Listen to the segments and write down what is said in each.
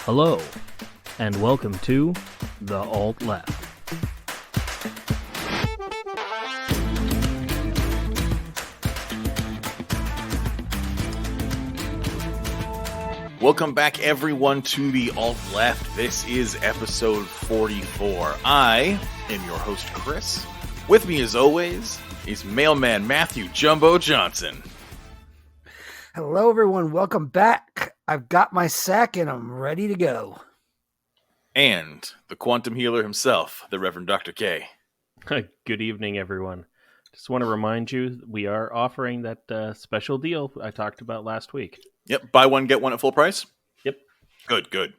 Hello, and welcome to The Alt Left. Welcome back, everyone, to The Alt Left. This is episode 44. I am your host, Chris. With me, as always, is mailman Matthew Jumbo Johnson. Hello, everyone. Welcome back. I've got my sack and I'm ready to go. And the quantum healer himself, the Reverend Dr. K. Good evening, everyone. Just want to remind you, we are offering that special deal I talked about last week. Yep, buy one, get one at full price? Yep. Good.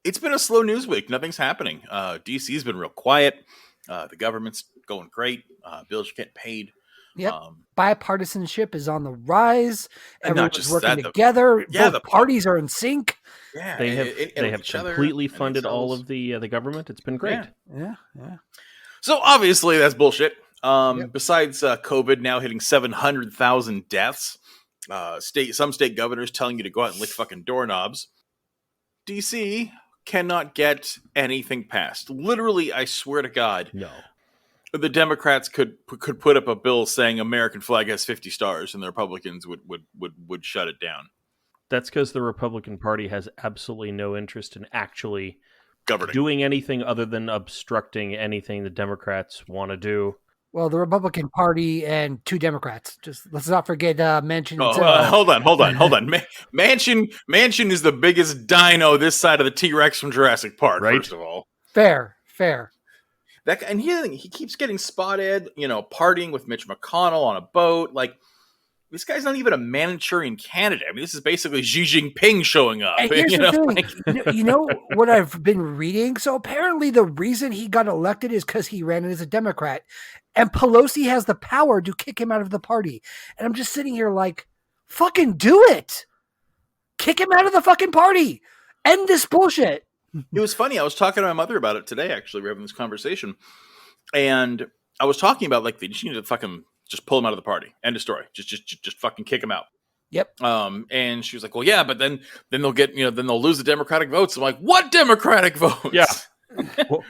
It's been a slow news week. Nothing's happening. DC's been real quiet. The government's going great. Bills are getting paid. Yep. Bipartisanship is on the rise. Everyone's working that, together. Yeah, both parties are in sync. Yeah, they have completely funded all of the government. It's been great. Yeah. So obviously that's bullshit. Besides COVID now hitting 700,000 deaths, some state governors telling you to go out and lick fucking doorknobs, DC cannot get anything passed. Literally, I swear to God, No. the Democrats could put up a bill saying American flag has 50 stars, and the Republicans would shut it down. That's because the Republican Party has absolutely no interest in actually Governing. doing anything other than obstructing anything the Democrats want to do. Well, the Republican Party and two Democrats. Just let's not forget Manchin. Hold on. Manchin is the biggest dino this side of the T-Rex from Jurassic Park. Right? First of all, Fair. And he keeps getting spotted, partying with Mitch McConnell on a boat. Like, this guy's not even a Manchurian candidate. I mean, this is basically Xi Jinping showing up. And here's the thing. You know what I've been reading? So apparently the reason he got elected is because he ran as a Democrat. And Pelosi has the power to kick him out of the party. And I'm just sitting here like, fucking do it. Kick him out of the fucking party. End this bullshit. It was funny. I was talking to my mother about it today, actually. We're having this conversation. And I was talking about, like, they just need to fucking just pull him out of the party. End of story. Just fucking kick him out. Yep. And she was like, well, yeah, but then they'll get, then they'll lose the Democratic votes. I'm like, what Democratic votes? Yeah.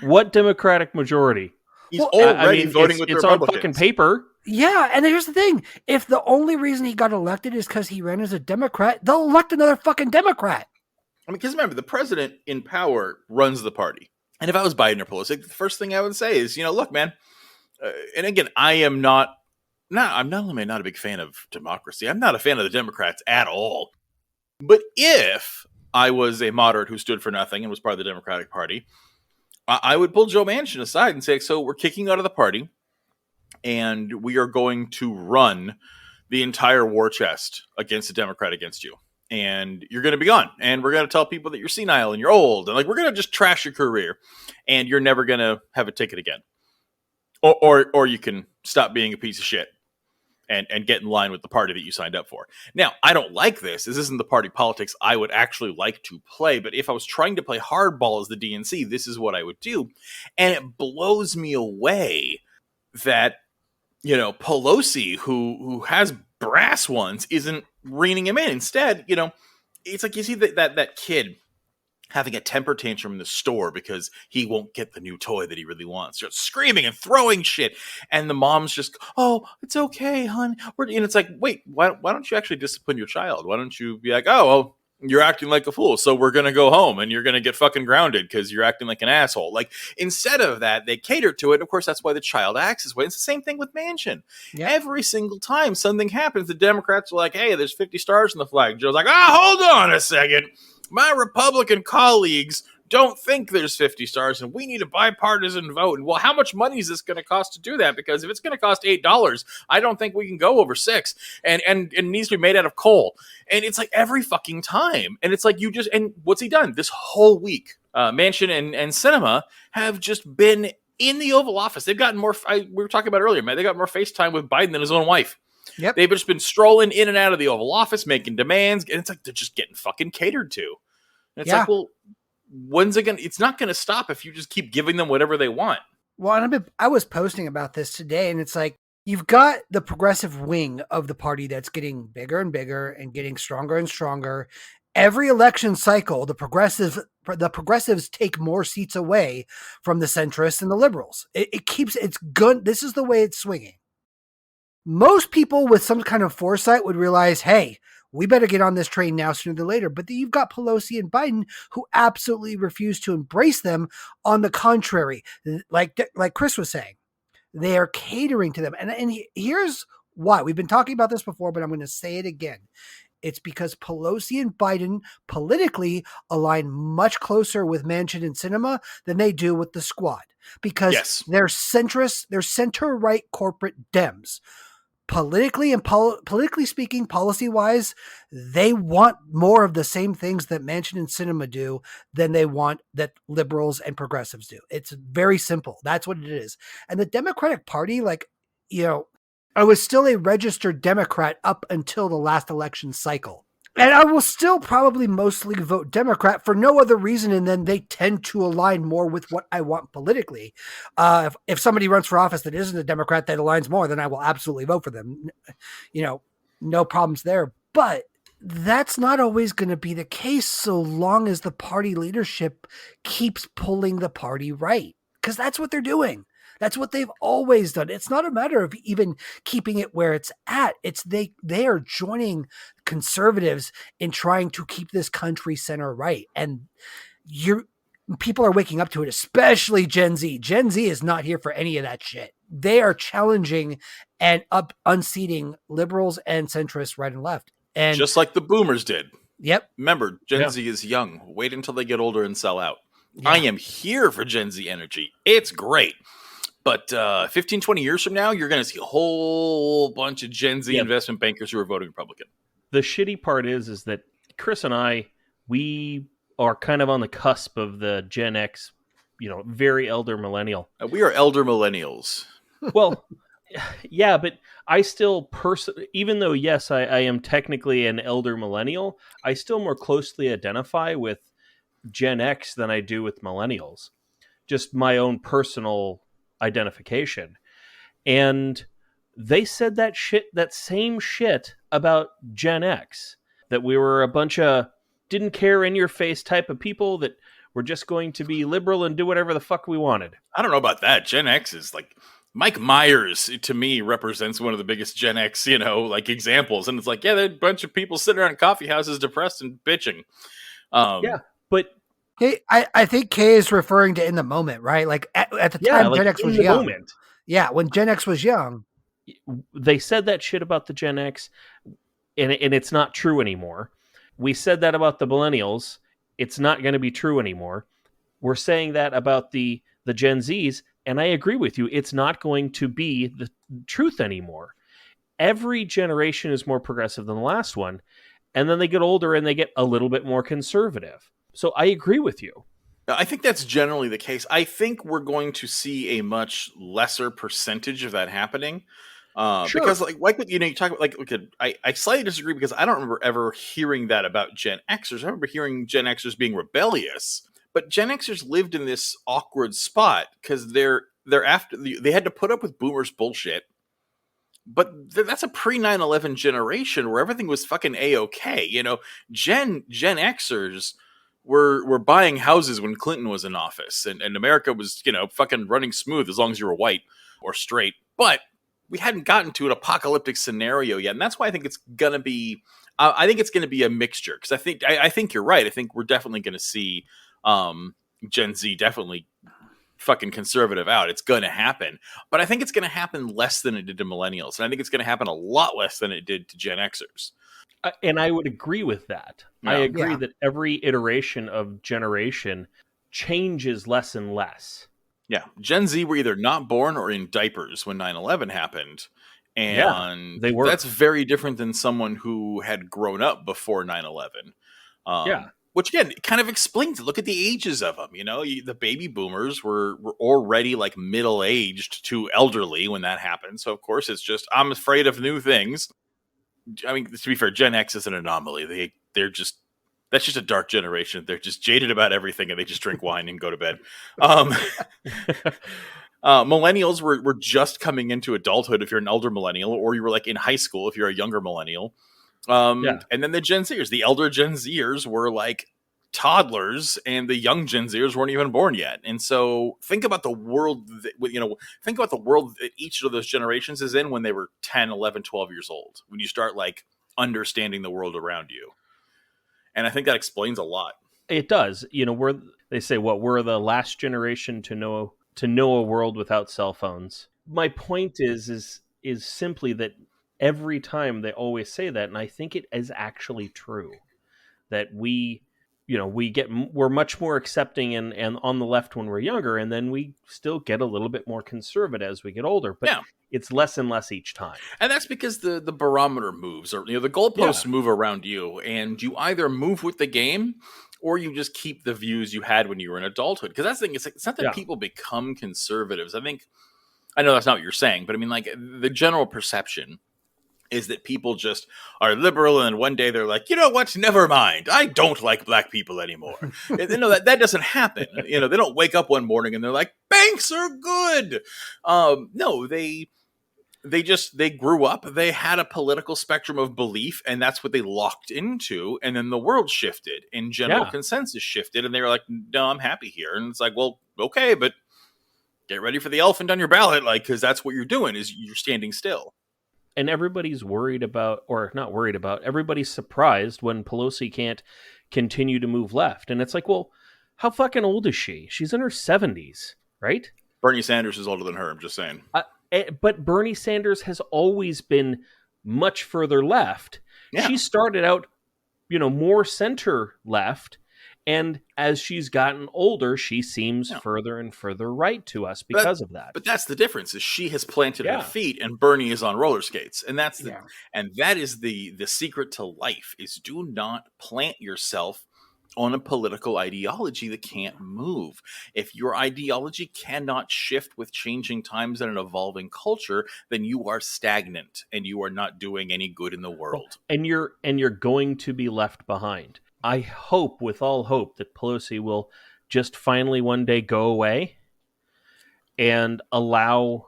What Democratic majority? He's already voting with the It's Republicans. on fucking paper. Yeah, and here's the thing. If the only reason he got elected is because he ran as a Democrat, they'll elect another fucking Democrat. I mean, because remember, the president in power runs the party. And if I was Biden or Pelosi, the first thing I would say is, look, man, and again, I'm not only not a big fan of democracy, I'm not a fan of the Democrats at all. But if I was a moderate who stood for nothing and was part of the Democratic Party, I would pull Joe Manchin aside and say, so we're kicking you out of the party, and we are going to run the entire war chest against a Democrat against you. And you're going to be gone. And we're going to tell people that you're senile and you're old. And we're going to just trash your career. And you're never going to have a ticket again. Or you can stop being a piece of shit and get in line with the party that you signed up for. Now, I don't like this. This isn't the party politics I would actually like to play. But if I was trying to play hardball as the DNC, this is what I would do. And it blows me away that, Pelosi, who has brass ones, isn't reining him in. Instead, it's like you see that kid having a temper tantrum in the store because he won't get the new toy that he really wants. Just screaming and throwing shit. And the mom's just, oh, it's okay, hon. And it's like, wait, why don't you actually discipline your child? Why don't you be like, oh, well, you're acting like a fool, so we're going to go home and you're going to get fucking grounded because you're acting like an asshole. Like, instead of that, they cater to it. Of course, that's why the child acts this way. It's the same thing with Manchin. Yeah. Every single time something happens, the Democrats are like, hey, there's 50 stars in the flag. Joe's like, hold on a second. My Republican colleagues don't think there's 50 stars and we need a bipartisan vote. And well, how much money is this going to cost to do that? Because if it's going to cost $8, I don't think we can go over $6, and it needs to be made out of coal. And it's like every fucking time. And it's like and what's he done this whole week? Manchin and Sinema have just been in the Oval Office. They've gotten more, we were talking about earlier, man, they got more FaceTime with Biden than his own wife. Yep. They've just been strolling in and out of the Oval Office, making demands. And it's like, they're just getting fucking catered to. And it's like, well, when's it gonna? It's not gonna stop if you just keep giving them whatever they want. Well, and I was posting about this today, and it's like you've got the progressive wing of the party that's getting bigger and bigger and getting stronger and stronger, every election cycle, the progressives take more seats away from the centrists and the liberals. It's good. This is the way it's swinging. Most people with some kind of foresight would realize, hey, we better get on this train now sooner than later. But you've got Pelosi and Biden who absolutely refuse to embrace them. On the contrary, like Chris was saying, they are catering to them. And here's why. We've been talking about this before, but I'm going to say it again. It's because Pelosi and Biden politically align much closer with Manchin and Sinema than they do with the Squad. Because they're centrist, they're center-right corporate Dems. Politically and politically speaking, policy-wise, they want more of the same things that Manchin and Sinema do than they want that liberals and progressives do. It's very simple. That's what it is. And the Democratic Party, I was still a registered Democrat up until the last election cycle. And I will still probably mostly vote Democrat for no other reason, and then they tend to align more with what I want politically. If somebody runs for office that isn't a Democrat that aligns more, then I will absolutely vote for them. No problems there. But that's not always going to be the case so long as the party leadership keeps pulling the party right, because that's what they're doing. That's what they've always done. It's not a matter of even keeping it where it's at. It's they are joining conservatives in trying to keep this country center right. And people are waking up to it, especially Gen Z. Gen Z is not here for any of that shit. They are challenging and unseating liberals and centrists right and left. And just like the boomers did. Yep. Remember, Gen Z is young. Wait until they get older and sell out. Yeah. I am here for Gen Z energy. It's great. But 15, 20 years from now, you're going to see a whole bunch of Gen Z investment bankers who are voting Republican. The shitty part is that Chris and I, we are kind of on the cusp of the Gen X, very elder millennial. We are elder millennials. Well, yeah, but I still even though, yes, I am technically an elder millennial, I still more closely identify with Gen X than I do with millennials. Just my own personal identification. And they said that same shit about Gen X, that we were a bunch of didn't care in your face type of people that were just going to be liberal and do whatever the fuck we wanted. I don't know about that. Gen X is like Mike Myers, to me, represents one of the biggest Gen X, examples. And it's like, yeah, they're a bunch of people sitting around coffee houses depressed and bitching. But Hey, I think Kay is referring to in the moment, right? Like at the time Gen X was young. Moment. Yeah, when Gen X was young. They said that shit about the Gen X, and it's not true anymore. We said that about the millennials. It's not going to be true anymore. We're saying that about the Gen Zs, and I agree with you. It's not going to be the truth anymore. Every generation is more progressive than the last one, and then they get older and they get a little bit more conservative. So I agree with you. I think that's generally the case. I think we're going to see a much lesser percentage of that happening. Sure. Because you talk about I slightly disagree because I don't remember ever hearing that about Gen Xers. I remember hearing Gen Xers being rebellious, but Gen Xers lived in this awkward spot because they had to put up with boomers bullshit. But that's a pre 9/11 generation where everything was fucking A-okay. Gen Xers were buying houses when Clinton was in office, and America was, fucking running smooth as long as you were white or straight. But we hadn't gotten to an apocalyptic scenario yet, and that's why I think it's gonna be. I think it's gonna be a mixture because I think you're right. I think we're definitely gonna see Gen Z definitely fucking conservative out. It's gonna happen, but I think it's gonna happen less than it did to millennials, and I think it's gonna happen a lot less than it did to Gen Xers. And I would agree with that. Yeah. I agree that every iteration of generation changes less and less. Yeah. Gen Z were either not born or in diapers when 9/11 happened. And they were. That's very different than someone who had grown up before 9/11. Which, again, kind of explains it. Look at the ages of them. The baby boomers were already like middle-aged to elderly when that happened. So, of course, it's just, I'm afraid of new things. I mean, to be fair, Gen X is an anomaly. That's just a dark generation. They're just jaded about everything, and they just drink wine and go to bed. Millennials were just coming into adulthood if you're an elder millennial, or you were like in high school if you're a younger millennial. Yeah. And then the Gen Zers, the elder Gen Zers were like toddlers, and the young Gen Zers weren't even born yet. And so think about the world think about the world that each of those generations is in when they were 10, 11, 12 years old, when you start like understanding the world around you. And I think that explains a lot. It does. They say we're the last generation to know a world without cell phones. My point is simply that every time they always say that, and I think it is actually true, that we're much more accepting and on the left when we're younger, and then we still get a little bit more conservative as we get older, but it's less and less each time. And that's because the barometer moves, or the goalposts move around you, and you either move with the game or you just keep the views you had when you were in adulthood. Because that's the thing, it's not that people become conservatives. I know that's not what you're saying, but I mean, like, the general perception is that people just are liberal, and one day they're like, you know what, never mind, I don't like black people anymore. That doesn't happen. They don't wake up one morning and they're like, banks are good. No, they grew up, they had a political spectrum of belief, and that's what they locked into, and then the world shifted and general consensus shifted, and they were like, no, I'm happy here. And it's like, well, okay, but get ready for the elephant on your ballot, like, because that's what you're doing, is you're standing still. And everybody's worried about, or not worried about, everybody's surprised when Pelosi can't continue to move left. And it's like, well, how fucking old is she? She's in her 70s, right? Bernie Sanders is older than her, I'm just saying. But Bernie Sanders has always been much further left. Yeah. She started out, more center left. And as she's gotten older, she seems further and further right to us because of that. But that's the difference, is she has planted her feet and Bernie is on roller skates. And that's and that is the secret to life, is do not plant yourself on a political ideology that can't move. If your ideology cannot shift with changing times and an evolving culture, then you are stagnant and you are not doing any good in the world. And you're going to be left behind. I hope with all hope that Pelosi will just finally one day go away and allow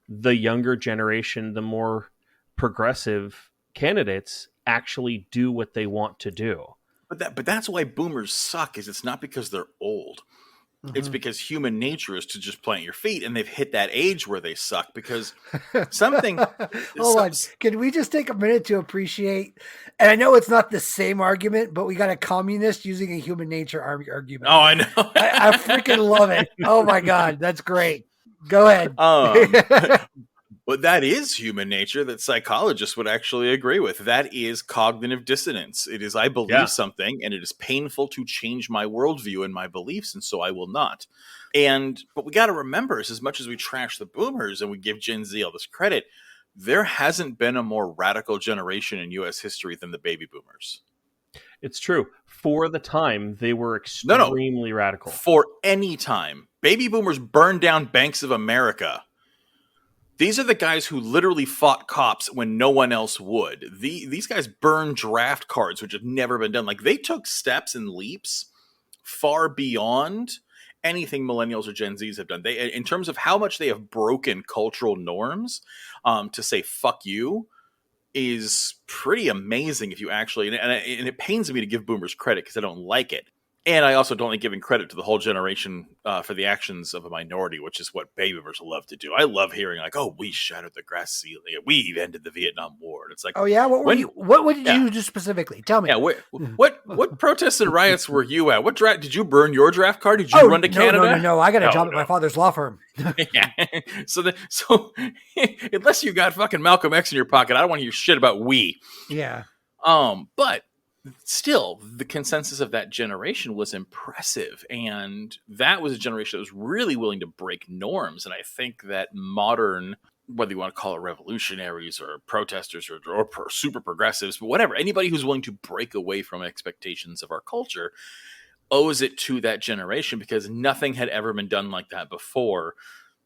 the younger generation, the more progressive candidates, actually do what they want to do. But that's why boomers suck, is it's not because they're old. Mm-hmm. It's because human nature is to just plant your feet, and they've hit that age where they suck because something. Hold on. Can we just take a minute to appreciate? And I know it's not the same argument, but we got a communist using a human nature argument. Oh, I know. I freaking love it. Oh my God. That's great. Go ahead. But that is human nature that psychologists would actually agree with. That is cognitive dissonance. It is, I believe something, and it is painful to change my worldview and my beliefs, and so I will not. But we got to remember, as much as we trash the boomers and we give Gen Z all this credit, there hasn't been a more radical generation in U.S. history than the baby boomers. It's true. For the time, they were extremely radical. For any time. Baby boomers burned down Banks of America. These are the guys who literally fought cops when no one else would. These guys burned draft cards, which have never been done. Like, they took steps and leaps far beyond anything millennials or Gen Zs have done. They, in terms of how much they have broken cultural norms, to say "fuck you" is pretty amazing. If you actually, and it pains me to give boomers credit because I don't like it. And I also don't like giving credit to the whole generation for the actions of a minority, which is what baby boomers love to do. I love hearing like, "Oh, we shattered the glass ceiling. We ended the Vietnam War." And it's like, "Oh yeah, what did you do specifically? Tell me." Yeah, what protests and riots were you at? What draft did you burn your draft card? Did you run to Canada? No. I got a job at my father's law firm. Yeah. So unless you got fucking Malcolm X in your pocket, I don't want to hear shit about we. Yeah. But still, the consensus of that generation was impressive, and that was a generation that was really willing to break norms. And I think that modern, whether you want to call it revolutionaries or protesters or super progressives, but whatever, anybody who's willing to break away from expectations of our culture owes it to that generation, because nothing had ever been done like that before,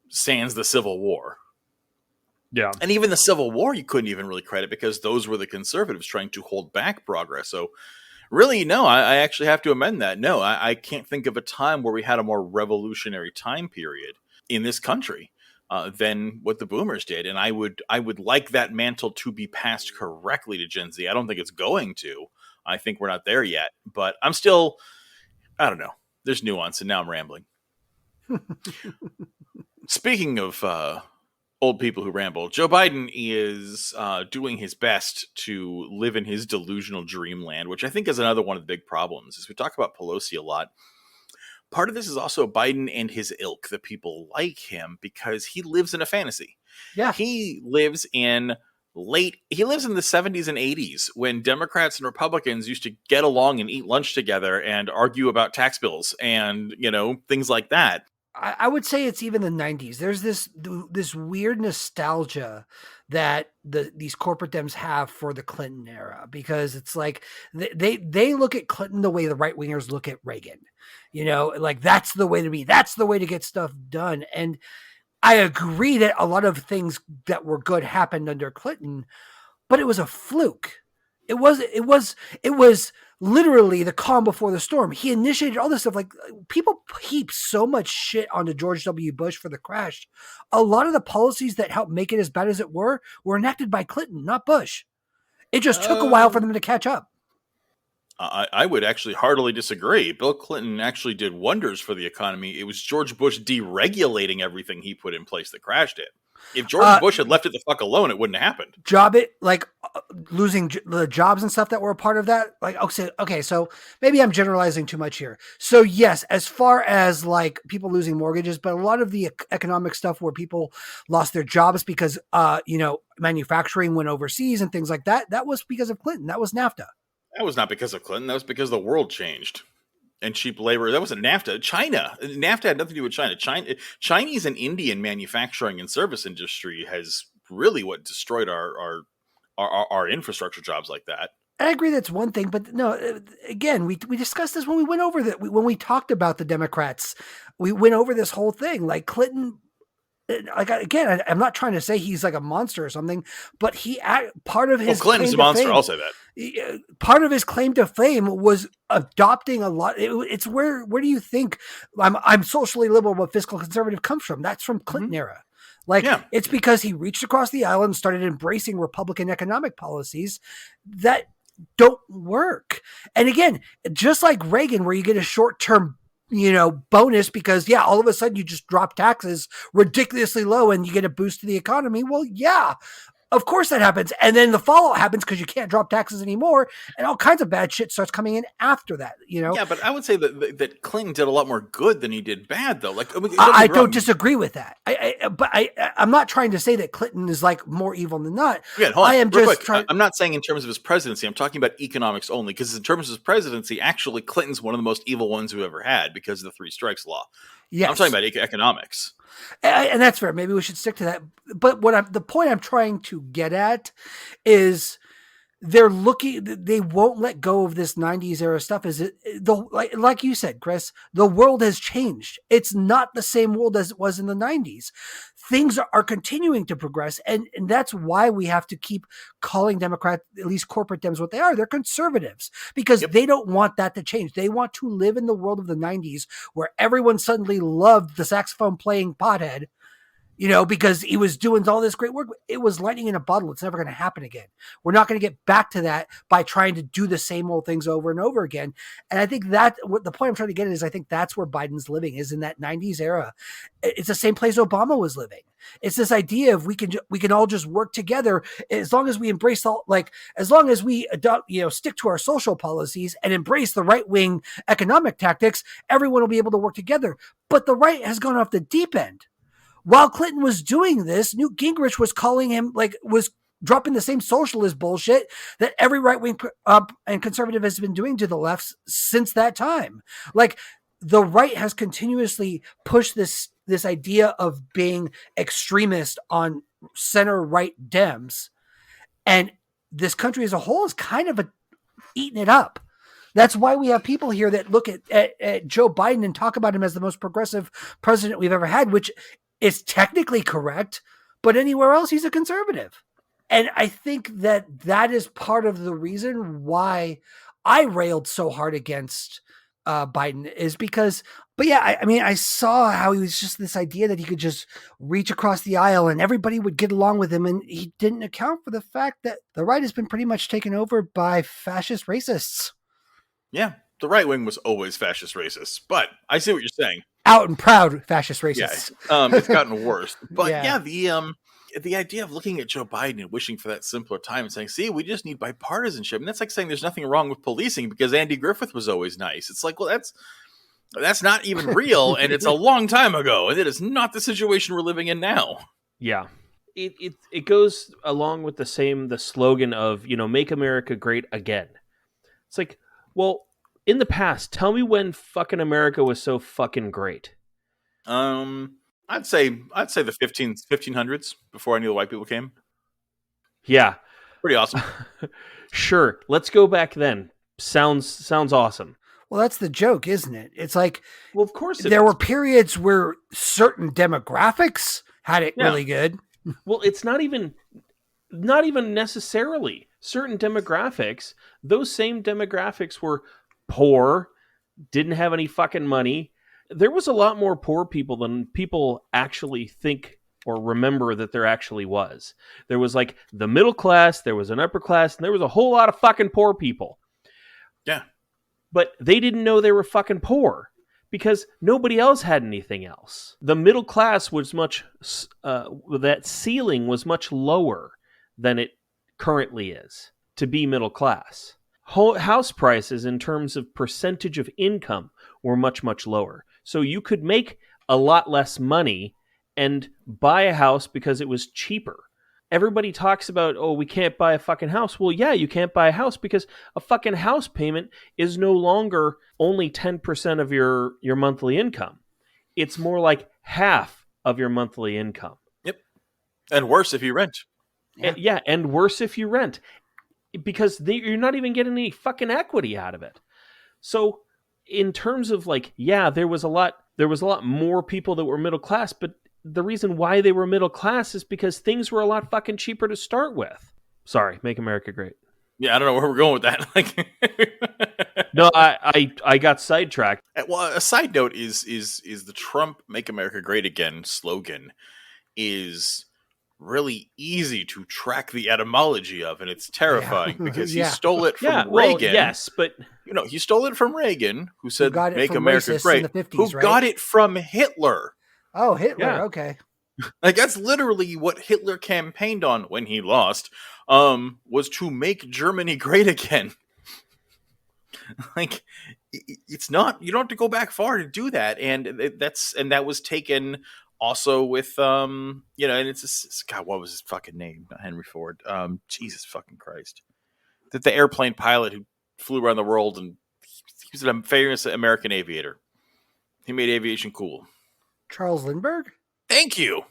sans the Civil War. Yeah. And even the Civil War, you couldn't even really credit, because those were the conservatives trying to hold back progress. So really, no, I actually have to amend that. No, I can't think of a time where we had a more revolutionary time period in this country. than what the boomers did. And I would like that mantle to be passed correctly to Gen Z. I don't think it's going to. I think we're not there yet, but I'm still, I don't know. There's nuance, and now I'm rambling. Speaking of old people who ramble, Joe Biden is doing his best to live in his delusional dreamland, which I think is another one of the big problems. As we talk about Pelosi a lot, part of this is also Biden and his ilk, the people like him, because he lives in a fantasy. Yeah. He lives in the 70s and 80s when Democrats and Republicans used to get along and eat lunch together and argue about tax bills and, things like that. I would say it's even the 90s. There's this weird nostalgia that these corporate Dems have for the Clinton era, because it's like they look at Clinton the way the right wingers look at Reagan. Like that's the way to be. That's the way to get stuff done. And I agree that a lot of things that were good happened under Clinton, but it was a fluke. It was literally the calm before the storm. He initiated all this stuff. Like, people heap so much shit onto George W. Bush for the crash. A lot of the policies that helped make it as bad as it were enacted by Clinton, not Bush. It just took a while for them to catch up. I would actually heartily disagree. Bill Clinton actually did wonders for the economy. It was George Bush deregulating everything he put in place that crashed it. If George Bush had left it the fuck alone, it wouldn't have happened. Losing the jobs and stuff that were a part of that. Like, okay, so maybe I'm generalizing too much here. So yes, as far as like people losing mortgages, but a lot of the economic stuff where people lost their jobs because, manufacturing went overseas and things like that, that was because of Clinton. That was NAFTA. That was not because of Clinton. That was because the world changed. And cheap labor. That wasn't NAFTA. NAFTA had nothing to do with China. Chinese and Indian manufacturing and service industry has really what destroyed our infrastructure jobs like that. I agree that's one thing, but no, again, we discussed this when we went over that. When we talked about the Democrats, we went over this whole thing. Like Clinton, like, again, I'm not trying to say he's like a monster or something, but part of his Clinton's a monster. I'll say that. Part of his claim to fame was adopting a lot. It's where do you think I'm socially liberal but fiscal conservative comes from? That's from Clinton era. It's because he reached across the aisle and started embracing Republican economic policies that don't work. And again, just like Reagan, where you get a short-term bonus because all of a sudden you just drop taxes ridiculously low and you get a boost to the economy. Well, yeah, of course that happens. And then the fallout happens because you can't drop taxes anymore and all kinds of bad shit starts coming in after that, Yeah, but I would say that Clinton did a lot more good than he did bad, though. Like, I don't disagree with that. I'm not trying to say that Clinton is like more evil than not. Yeah, I am just trying. I'm not saying in terms of his presidency. I'm talking about economics only, because in terms of his presidency, actually, Clinton's one of the most evil ones we've ever had because of the three strikes law. Yes. I'm talking about economics. And that's fair. Maybe we should stick to that. But the point I'm trying to get at is they won't let go of this 90s era stuff. Like you said, Chris, the world has changed. It's not the same world as it was in the 90s. Things are continuing to progress. And that's why we have to keep calling Democrats, at least corporate Dems, what they are. They're conservatives because they don't want that to change. They want to live in the world of the 90s where everyone suddenly loved the saxophone playing pothead, because he was doing all this great work. It was lightning in a bottle. It's never going to happen again. We're not going to get back to that by trying to do the same old things over and over again. And I think that what the point I'm trying to get at is I think that's where Biden's living, is in that 90s era. It's the same place Obama was living. It's this idea of we can all just work together as long as we embrace as long as we adopt, stick to our social policies and embrace the right wing economic tactics, everyone will be able to work together. But the right has gone off the deep end. While Clinton was doing this, Newt Gingrich was calling him, was dropping the same socialist bullshit that every right-wing and conservative has been doing to the left since that time. Like, the right has continuously pushed this idea of being extremist on center-right Dems, and this country as a whole is kind of eating it up. That's why we have people here that look at Joe Biden and talk about him as the most progressive president we've ever had, which is technically correct, but anywhere else he's a conservative. And I think that is part of the reason why I railed so hard against Biden is because, but yeah, I mean, I saw how he was just this idea that he could just reach across the aisle and everybody would get along with him. And he didn't account for the fact that the right has been pretty much taken over by fascist racists. Yeah, the right wing was always fascist racist, but I see what you're saying. Out and proud fascist racists. Yeah, it's gotten worse. But Yeah. the idea of looking at Joe Biden and wishing for that simpler time and saying, see, we just need bipartisanship. And that's like saying there's nothing wrong with policing because Andy Griffith was always nice. It's like, well, that's not even real, and it's a long time ago, and it is not the situation we're living in now. Yeah. It goes along with the slogan of, make America great again. It's like, well, in the past, tell me when fucking America was so fucking great. I'd say the 1500s before any of the white people came. Yeah. Pretty awesome. Sure. Let's go back then. Sounds awesome. Well, that's the joke, isn't it? It's like, well, of course there were periods where certain demographics had it really good. Well, it's not even necessarily certain demographics. Those same demographics were poor, didn't have any fucking money. There was a lot more poor people than people actually think or remember that there actually was. There was like the middle class, there was an upper class, and there was a whole lot of fucking poor people. Yeah. But they didn't know they were fucking poor because nobody else had anything else. The middle class was that ceiling was much lower than it currently is to be middle class. House prices in terms of percentage of income were much, much lower. So you could make a lot less money and buy a house because it was cheaper. Everybody talks about, oh, we can't buy a fucking house. Well, yeah, you can't buy a house because a fucking house payment is no longer only 10% of your monthly income. It's more like half of your monthly income. Yep. And worse if you rent. And worse if you rent. Because you're not even getting any fucking equity out of it. So in terms of like, yeah, there was a lot more people that were middle class, but the reason why they were middle class is because things were a lot fucking cheaper to start with. Sorry, make America great. Yeah, I don't know where we're going with that. No, I got sidetracked. Well, a side note is the Trump "Make America Great Again" slogan is really easy to track the etymology of, and it's terrifying because he stole it from Reagan. Yes, but he stole it from Reagan, who said "Make America Great," in the 50s, who got it from Hitler. Oh, Hitler. Okay. Like that's literally what Hitler campaigned on when he lost, was to make Germany great again. Like it's not, you don't have to go back far to do that. And that was taken also with, and it's God, what was his fucking name? Not Henry Ford. Jesus fucking Christ. The airplane pilot who flew around the world, and he was a famous American aviator. He made aviation cool. Charles Lindbergh? Thank you.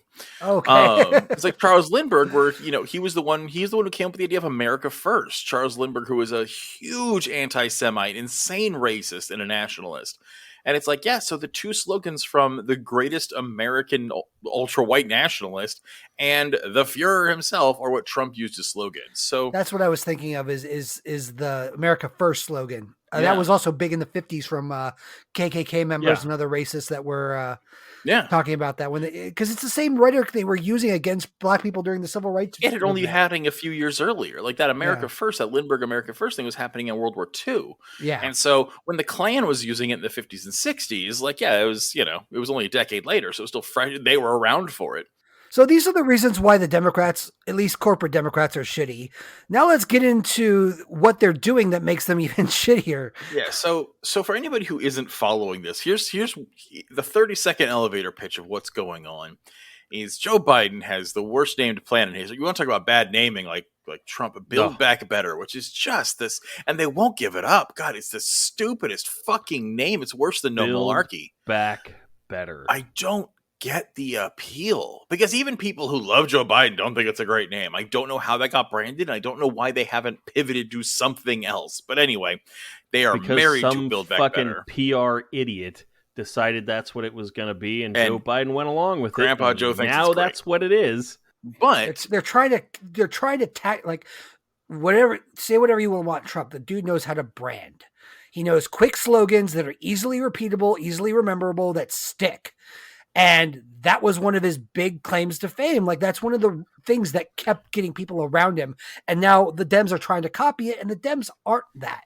Okay. It's like Charles Lindbergh, where he's the one who came up with the idea of America First. Charles Lindbergh, who was a huge anti-Semite, insane racist, and a nationalist. And it's like, yeah, so the two slogans from the greatest American ultra-white nationalist and the Fuhrer himself are what Trump used as slogans. So that's what I was thinking of is the America First slogan. That was also big in the 50s from KKK members and other racists that were talking about that because it's the same rhetoric they were using against black people during the civil rights. It had only happening a few years earlier. Like that America First, that Lindbergh America First thing was happening in World War II. Yeah. And so when the Klan was using it in the 50s and 60s, like, it was, it was only a decade later. So it was still fresh. They were around for it. So these are the reasons why the Democrats, at least corporate Democrats, are shitty. Now let's get into what they're doing that makes them even shittier. Yeah. So for anybody who isn't following this, here's the 30-second elevator pitch of what's going on. Is Joe Biden has the worst named plan in history. You want to talk about bad naming, like Trump, Build Back Better, which is just this, and they won't give it up. God, it's the stupidest fucking name. It's worse than No Malarkey. Back Better. I don't get the appeal because even people who love Joe Biden don't think it's a great name. I don't know how that got branded, and I don't know why they haven't pivoted to something else. But anyway, they are married to Build Back Better. Some fucking PR idiot decided that's what it was going to be, and Joe Biden went along with Grandpa it. Joe thinks now it's great. That's what it is. But they're trying to like whatever, say whatever you want Trump. The dude knows how to brand. He knows quick slogans that are easily repeatable, easily rememberable, that stick. And that was one of his big claims to fame. Like, that's one of the things that kept getting people around him. And now the Dems are trying to copy it, and the Dems aren't that.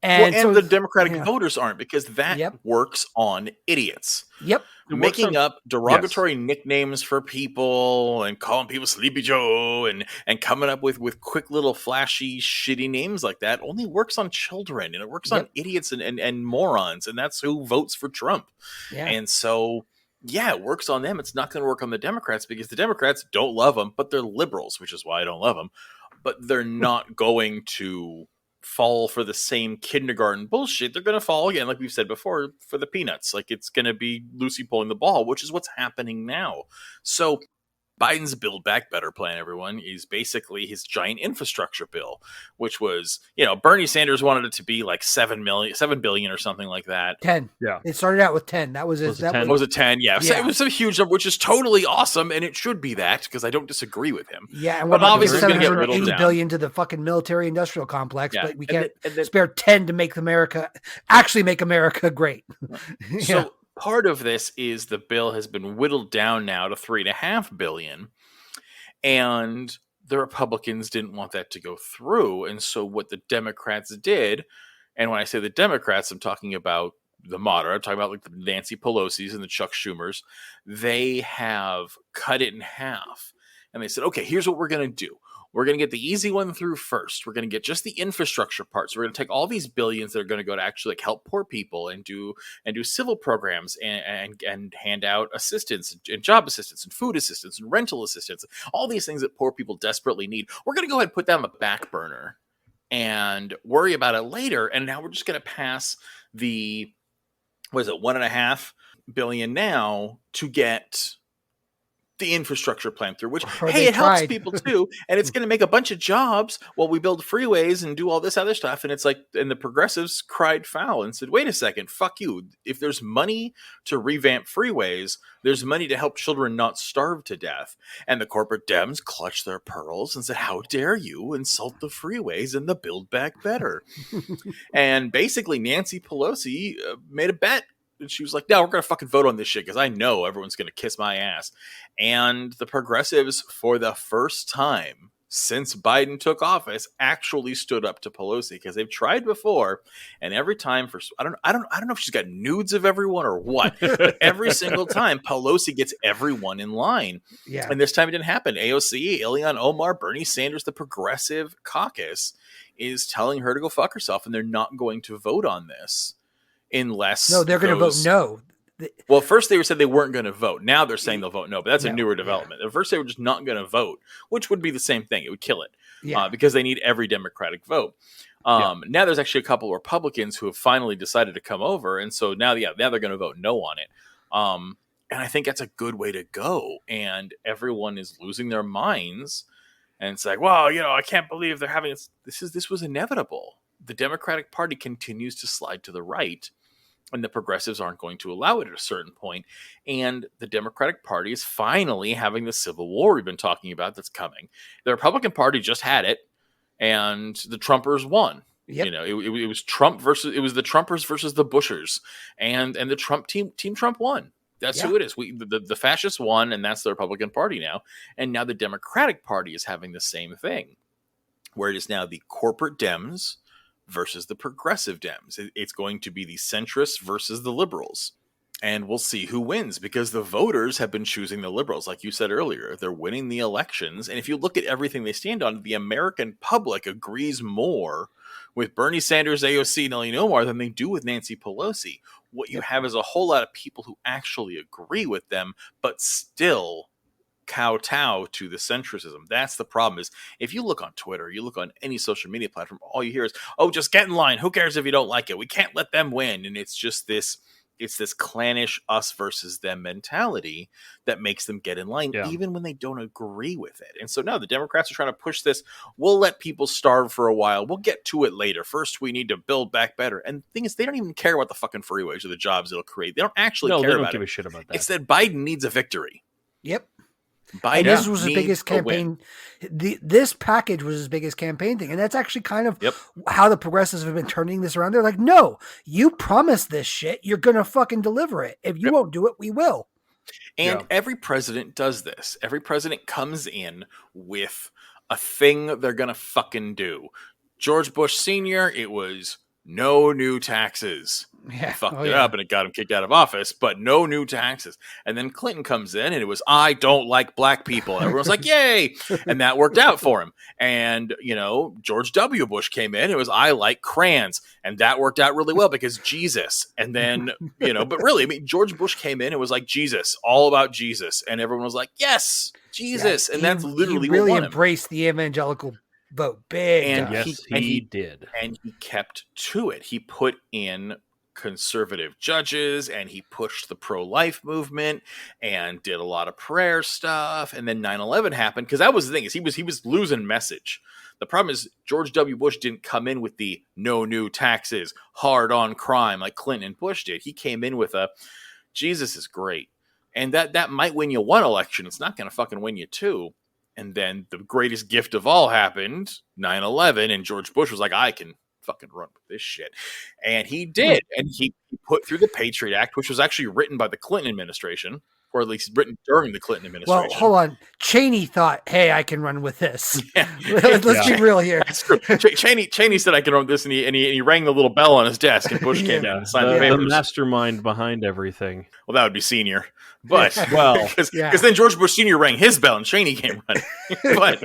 And and so the Democratic yeah. voters aren't, because that works on idiots. Yep. Making up derogatory nicknames for people and calling people Sleepy Joe and coming up with quick little flashy shitty names like that only works on children, and it works on idiots and morons, and that's who votes for Trump. And so it works on them. It's not going to work on the Democrats, because the Democrats don't love them, but they're liberals, which is why I don't love them. But they're not going to fall for the same kindergarten bullshit. They're going to fall, again, like we've said before, for the peanuts. Like, it's going to be Lucy pulling the ball, which is what's happening now. So Biden's Build Back Better plan, everyone, is basically his giant infrastructure bill, which was, Bernie Sanders wanted it to be like 7 billion or something like that. 10. Yeah. It started out with 10. That was Was it. it 10? Was it 10? Yeah. So it was a huge number, which is totally awesome, and it should be that, because I don't disagree with him. Yeah, and we're But obviously it's going to get $780 whittled billion to the fucking military industrial complex, but we can't and then, spare 10 to make America great. So part of this is the bill has been whittled down now to $3.5 billion. And the Republicans didn't want that to go through. And so what the Democrats did, and when I say the Democrats, I'm talking about the moderate, I'm talking about like the Nancy Pelosi's and the Chuck Schumers, they have cut it in half. And they said, okay, here's what we're going to do. We're going to get the easy one through first. We're going to get just the infrastructure part. So we're going to take all these billions that are going to go to actually like help poor people and do civil programs and hand out assistance and job assistance and food assistance and rental assistance, all these things that poor people desperately need. We're going to go ahead and put that on the back burner and worry about it later. And now we're just going to pass the, $1.5 billion now to get the infrastructure plan through, which, hey, it helps people too. And it's going to make a bunch of jobs while we build freeways and do all this other stuff. And it's like, and the progressives cried foul and said, wait a second, fuck you. If there's money to revamp freeways, there's money to help children not starve to death. And the corporate Dems clutched their pearls and said, how dare you insult the freeways and the Build Back Better? And basically Nancy Pelosi made a bet. And she was like, no, we're going to fucking vote on this shit, because I know everyone's going to kiss my ass. And the progressives, for the first time since Biden took office, actually stood up to Pelosi, because they've tried before. And every time I don't know if she's got nudes of everyone or what, but every single time Pelosi gets everyone in line. Yeah. And this time it didn't happen. AOC, Ilhan Omar, Bernie Sanders, the progressive caucus is telling her to go fuck herself. And they're not going to vote on this. Unless they're going to vote no. Well, first they said they weren't going to vote. Now they're saying they'll vote no, but that's a newer development. At first they were just not going to vote, which would be the same thing. It would kill it because they need every Democratic vote. Now there's actually a couple of Republicans who have finally decided to come over, and so now they're going to vote no on it. And I think that's a good way to go. And everyone is losing their minds, and it's like, well, I can't believe they're having this was inevitable. The Democratic Party continues to slide to the right, and the progressives aren't going to allow it at a certain point. And the Democratic Party is finally having the civil war we've been talking about that's coming. The Republican Party just had it, and the Trumpers won. Yep. It was Trump versus, it was the Trumpers versus the Bushers, and the Trump team Trump won. That's who it is. The fascists won, and that's the Republican Party now. And now the Democratic Party is having the same thing, where it is now the corporate Dems versus the progressive Dems. It's going to be the centrists versus the liberals. And we'll see who wins, because the voters have been choosing the liberals. Like you said earlier, they're winning the elections. And if you look at everything they stand on, the American public agrees more with Bernie Sanders, AOC, and Ilhan Omar than they do with Nancy Pelosi. What you have is a whole lot of people who actually agree with them, but still kowtow to the centrism. That's the problem. Is if you look on Twitter, you look on any social media platform, all you hear is, oh, just get in line. Who cares if you don't like it? We can't let them win. And it's just this clannish us versus them mentality that makes them get in line, even when they don't agree with it. And so now the Democrats are trying to push this. We'll let people starve for a while. We'll get to it later. First, we need to build back better. And the thing is, they don't even care about the fucking freeways or the jobs it'll create. They don't actually care about it. They don't give a shit about that. It's that Biden needs a victory. Yep. Biden And this was his needs biggest a win. campaign. This package was his biggest campaign thing. And that's actually kind of Yep. how the progressives have been turning this around. They're like, no, you promised this shit. You're going to fucking deliver it. If you Yep. won't do it, we will. And Yeah. every president does this. Every president comes in with a thing they're going to fucking do. George Bush Sr., it was no new taxes. Yeah. He fucked it up and it got him kicked out of office, but no new taxes. And then Clinton comes in and it was, I don't like black people. And everyone's like, yay. And that worked out for him. And, George W. Bush came in. It was, I like crayons. And that worked out really well because Jesus. And then, but really, I mean, George Bush came in. It was like Jesus, all about Jesus. And everyone was like, yes, Jesus. Yeah, and that's literally he really what won embraced the evangelical vote big. And Yes, he did. And he kept to it. He put in conservative judges and he pushed the pro-life movement and did a lot of prayer stuff. And then 9/11 happened because that was the thing, is he was losing message. The problem is George W. Bush didn't come in with the no new taxes, hard on crime like Clinton and Bush did. He came in with a Jesus is great. And that might win you one election. It's not going to fucking win you two. And then the greatest gift of all happened, 9/11, and George Bush was like, I can fucking run with this shit. And he did. And he put through the Patriot Act, which was actually written by the Clinton administration, or at least written during the Clinton administration. Well, hold on. Cheney thought, hey, I can run with this. Yeah. Let's be real here. Cheney said I can run with this, and he rang the little bell on his desk, and Bush came down and signed the The papers. mastermind behind everything. Well, that would be Senior. But, because then George Bush Sr. rang his bell and Cheney came running. But,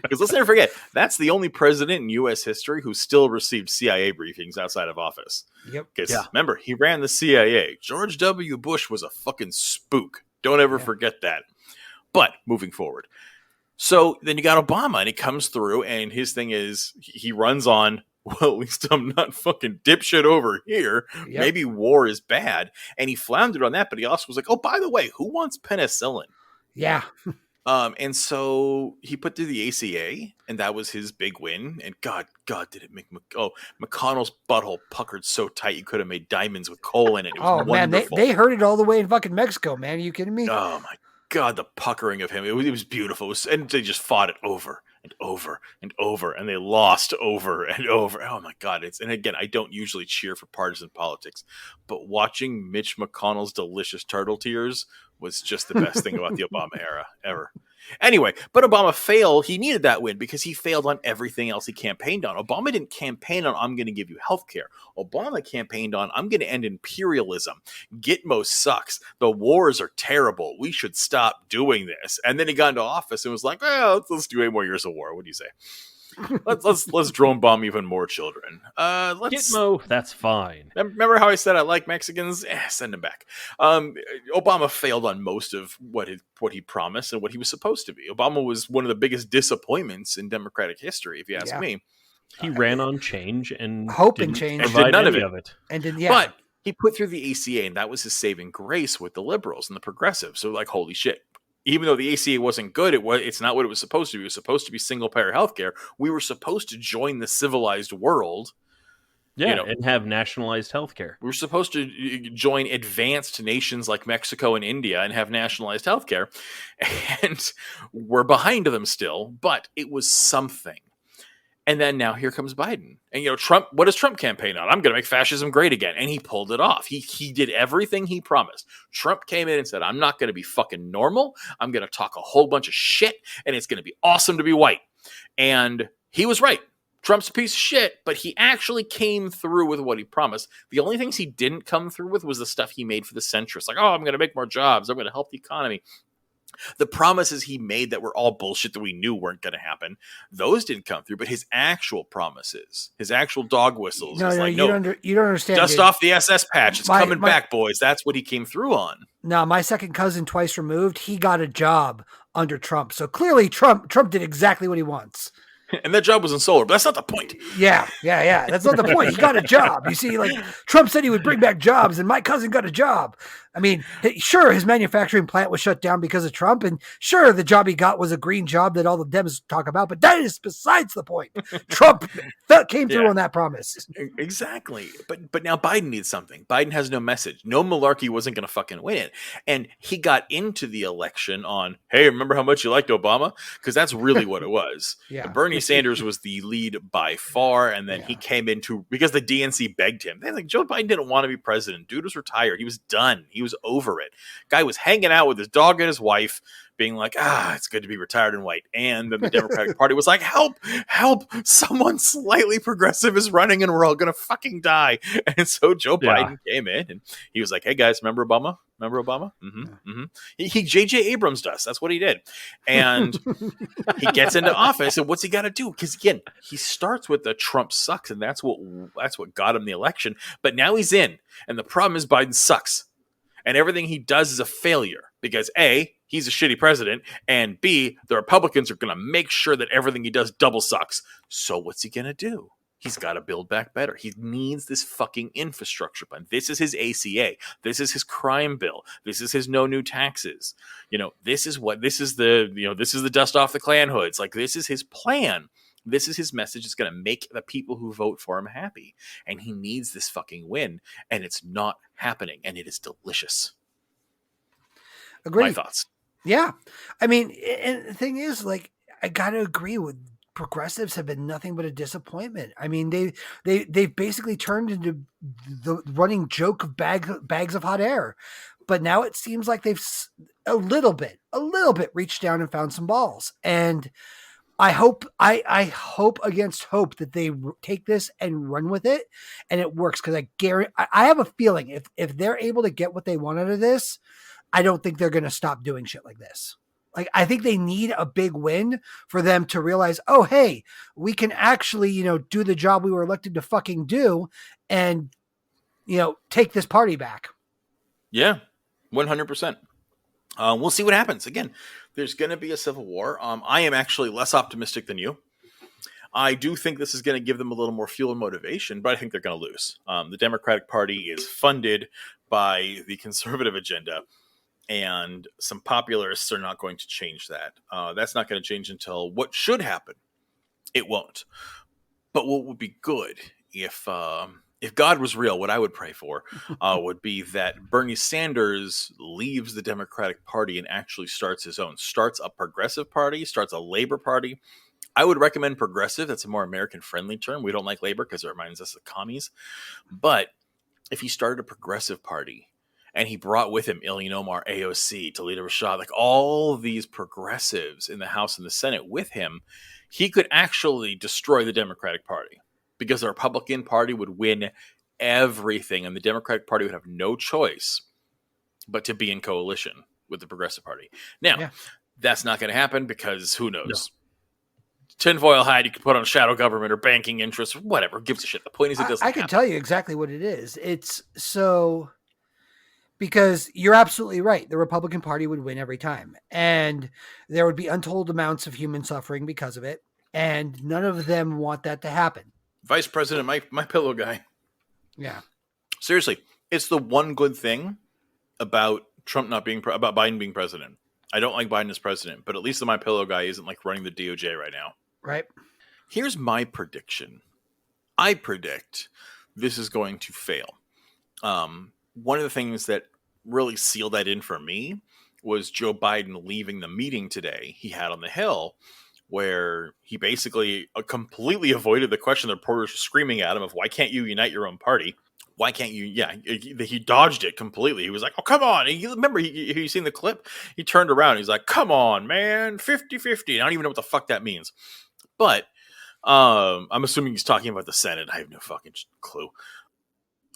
because let's never forget, that's the only president in U.S. history who still received CIA briefings outside of office. Yep. Because remember, he ran the CIA. George W. Bush was a fucking spook. Don't ever forget that. But, moving forward. So, then you got Obama, and he comes through, and his thing is, he runs on, well, at least I'm not fucking dipshit over here. Yep. Maybe war is bad. And he floundered on that, but he also was like, oh, by the way, who wants penicillin? Yeah. And so he put through the ACA, and that was his big win. And God, did it make McConnell's butthole puckered so tight you could have made diamonds with coal in it. It was wonderful. Man, they heard it all the way in fucking Mexico, man. Are you kidding me? Oh my God, the puckering of him. It was beautiful. And they just fought it over and over and over, and they lost over and over. Oh my God. And again, I don't usually cheer for partisan politics, but watching Mitch McConnell's delicious turtle tears was just the best thing about the Obama era ever. Anyway, but Obama failed. He needed that win because he failed on everything else he campaigned on. Obama didn't campaign on, I'm going to give you health care. Obama campaigned on, I'm going to end imperialism. Gitmo sucks. The wars are terrible. We should stop doing this. And then he got into office and was like, well, let's do 8 more years of war. What do you say? Let's drone bomb even more children. Gitmo, that's fine. Remember how I said I like Mexicans? Send them back. Obama failed on most of what he promised and what he was supposed to be. Obama was one of the biggest disappointments in Democratic history, if you ask me. He ran on change and hope and change, and did none of it. And did But he put through the ACA, and that was his saving grace with the liberals and the progressives. So, like, holy shit. Even though the ACA wasn't good, it's not what it was supposed to be. It was supposed to be single-payer healthcare. We were supposed to join the civilized world. Yeah, and have nationalized healthcare. We were supposed to join advanced nations like Mexico and India and have nationalized healthcare. And we're behind them still, but it was something. And then now here comes Biden. And, Trump, what does Trump campaign on? I'm going to make fascism great again. And he pulled it off. He did everything he promised. Trump came in and said, I'm not going to be fucking normal. I'm going to talk a whole bunch of shit, and it's going to be awesome to be white. And he was right. Trump's a piece of shit, but he actually came through with what he promised. The only things he didn't come through with was the stuff he made for the centrists. Like, I'm going to make more jobs. I'm going to help the economy. The promises he made that were all bullshit that we knew weren't going to happen, those didn't come through. But his actual promises, his actual dog whistles, you don't understand. Dust off the SS patch. It's coming back, boys. That's what he came through on. No, my second cousin, twice removed, he got a job under Trump. So clearly Trump did exactly what he wants. And that job was in solar, but that's not the point. Yeah. That's not the point. He got a job. You see, like, Trump said he would bring back jobs, and my cousin got a job. I mean, sure, his manufacturing plant was shut down because of Trump, and sure, the job he got was a green job that all the Dems talk about, but that is besides the point. Trump came through on that promise. Exactly. But now Biden needs something. Biden has no message. No malarkey wasn't going to fucking win it. And he got into the election on, hey, remember how much you liked Obama? Because that's really what it was. Yeah. Bernie Sanders was the lead by far, and then he came into, because the DNC begged him. They're like, Joe Biden didn't want to be president. Dude was retired. He was done. He was over it. Guy was hanging out with his dog and his wife, being like, it's good to be retired and white. And then the Democratic Party was like, help, someone slightly progressive is running and we're all going to fucking die. And so Joe Biden came in and he was like, hey guys, remember Obama? He J.J. Abrams does. That's what he did. And he gets into office, and what's he got to do? Because again, he starts with the Trump sucks, and that's what got him the election. But now he's in, and the problem is Biden sucks. And everything he does is a failure because A, he's a shitty president, and B, the Republicans are going to make sure that everything he does double sucks. So what's he going to do? He's got to build back better. He needs this fucking infrastructure plan. This is his ACA. This is his crime bill. This is his no new taxes. This is the dust off the Klan hoods. Like, this is his plan. This is his message. It's going to make the people who vote for him happy. And he needs this fucking win. And it's not happening. And it is delicious. Agreed. My thoughts. Yeah. I mean, and the thing is, like, I got to agree with progressives have been nothing but a disappointment. I mean, they've basically turned into the running joke of bags of hot air. But now it seems like they've a little bit reached down and found some balls. And I hope against hope that they take this and run with it and it works. Cause I have a feeling if they're able to get what they want out of this, I don't think they're going to stop doing shit like this. Like, I think they need a big win for them to realize, oh, hey, we can actually, do the job we were elected to fucking do and, take this party back. Yeah, 100%. We'll see what happens. Again, there's going to be a civil war. I am actually less optimistic than you. I do think this is going to give them a little more fuel and motivation, but I think they're going to lose. The Democratic Party is funded by the conservative agenda, and some popularists are not going to change that. That's not going to change until what should happen. It won't. But what would be good if God was real, what I would pray for would be that Bernie Sanders leaves the Democratic Party and actually starts his own, starts a progressive party, starts a labor party. I would recommend progressive. That's a more American-friendly term. We don't like labor because it reminds us of commies. But if he started a progressive party and he brought with him Ilhan Omar, AOC, Talita Rashad, like all these progressives in the House and the Senate with him, he could actually destroy the Democratic Party. Because the Republican Party would win everything, and the Democratic Party would have no choice but to be in coalition with the Progressive Party. Now, that's not going to happen because who knows? No. Tinfoil hat, you can put on shadow government or banking interests, whatever. Gives a shit. The point is, it doesn't I can tell you exactly what it is. It's so... Because you're absolutely right. The Republican Party would win every time. And there would be untold amounts of human suffering because of it. And none of them want that to happen. Vice President, my pillow guy. Yeah. Seriously, it's the one good thing about Trump not being about Biden being president. I don't like Biden as president, but at least the my pillow guy isn't like running the DOJ right now. Right. Here's my prediction. I predict this is going to fail. One of the things that really sealed that in for me was Joe Biden leaving the meeting today he had on the Hill, where he basically completely avoided the question the reporters were screaming at him of, why can't you unite your own party? Why can't you? Yeah, he dodged it completely. He was like, oh, come on. And you remember, you seen the clip? He turned around. He's like, come on, man, 50-50. I don't even know what the fuck that means. But I'm assuming he's talking about the Senate. I have no fucking clue.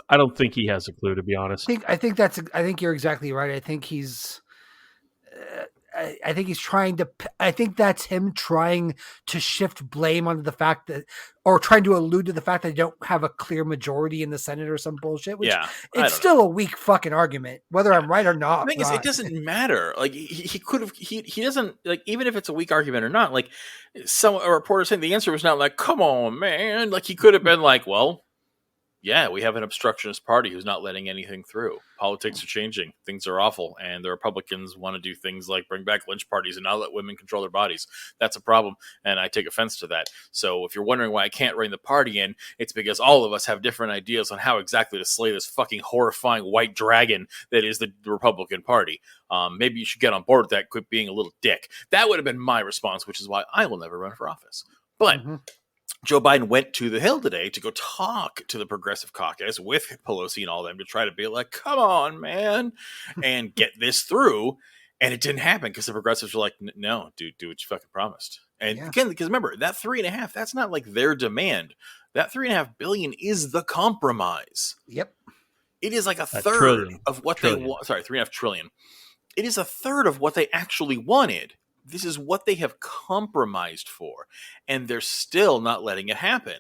I don't think he has a clue, to be honest. I think you're exactly right. I think he's trying to. I think that's him trying to shift blame onto the fact that, or trying to allude to the fact that they don't have a clear majority in the Senate or some bullshit. Which it's still a weak fucking argument, whether I'm right or not. The thing is, it doesn't matter. Like he could have. He doesn't like, even if it's a weak argument or not. Like a reporter saying the answer was not like, come on, man. Like he could have been like, well, yeah, we have an obstructionist party who's not letting anything through. Politics are changing. Things are awful. And the Republicans want to do things like bring back lynch parties and not let women control their bodies. That's a problem. And I take offense to that. So if you're wondering why I can't rein the party in, it's because all of us have different ideas on how exactly to slay this fucking horrifying white dragon that is the Republican Party. Maybe you should get on board with that. Quit being a little dick. That would have been my response, which is why I will never run for office. But Joe Biden went to the Hill today to go talk to the Progressive Caucus with Pelosi and all them to try to be like, come on, man, and get this through. And it didn't happen because the progressives were like, no, dude, do what you fucking promised. And again, because remember, that 3.5, that's not like their demand. That $3.5 billion is the compromise. Yep. It is like a third of what they want. Sorry, $3.5 trillion. It is a third of what they actually wanted. This is what they have compromised for, and they're still not letting it happen.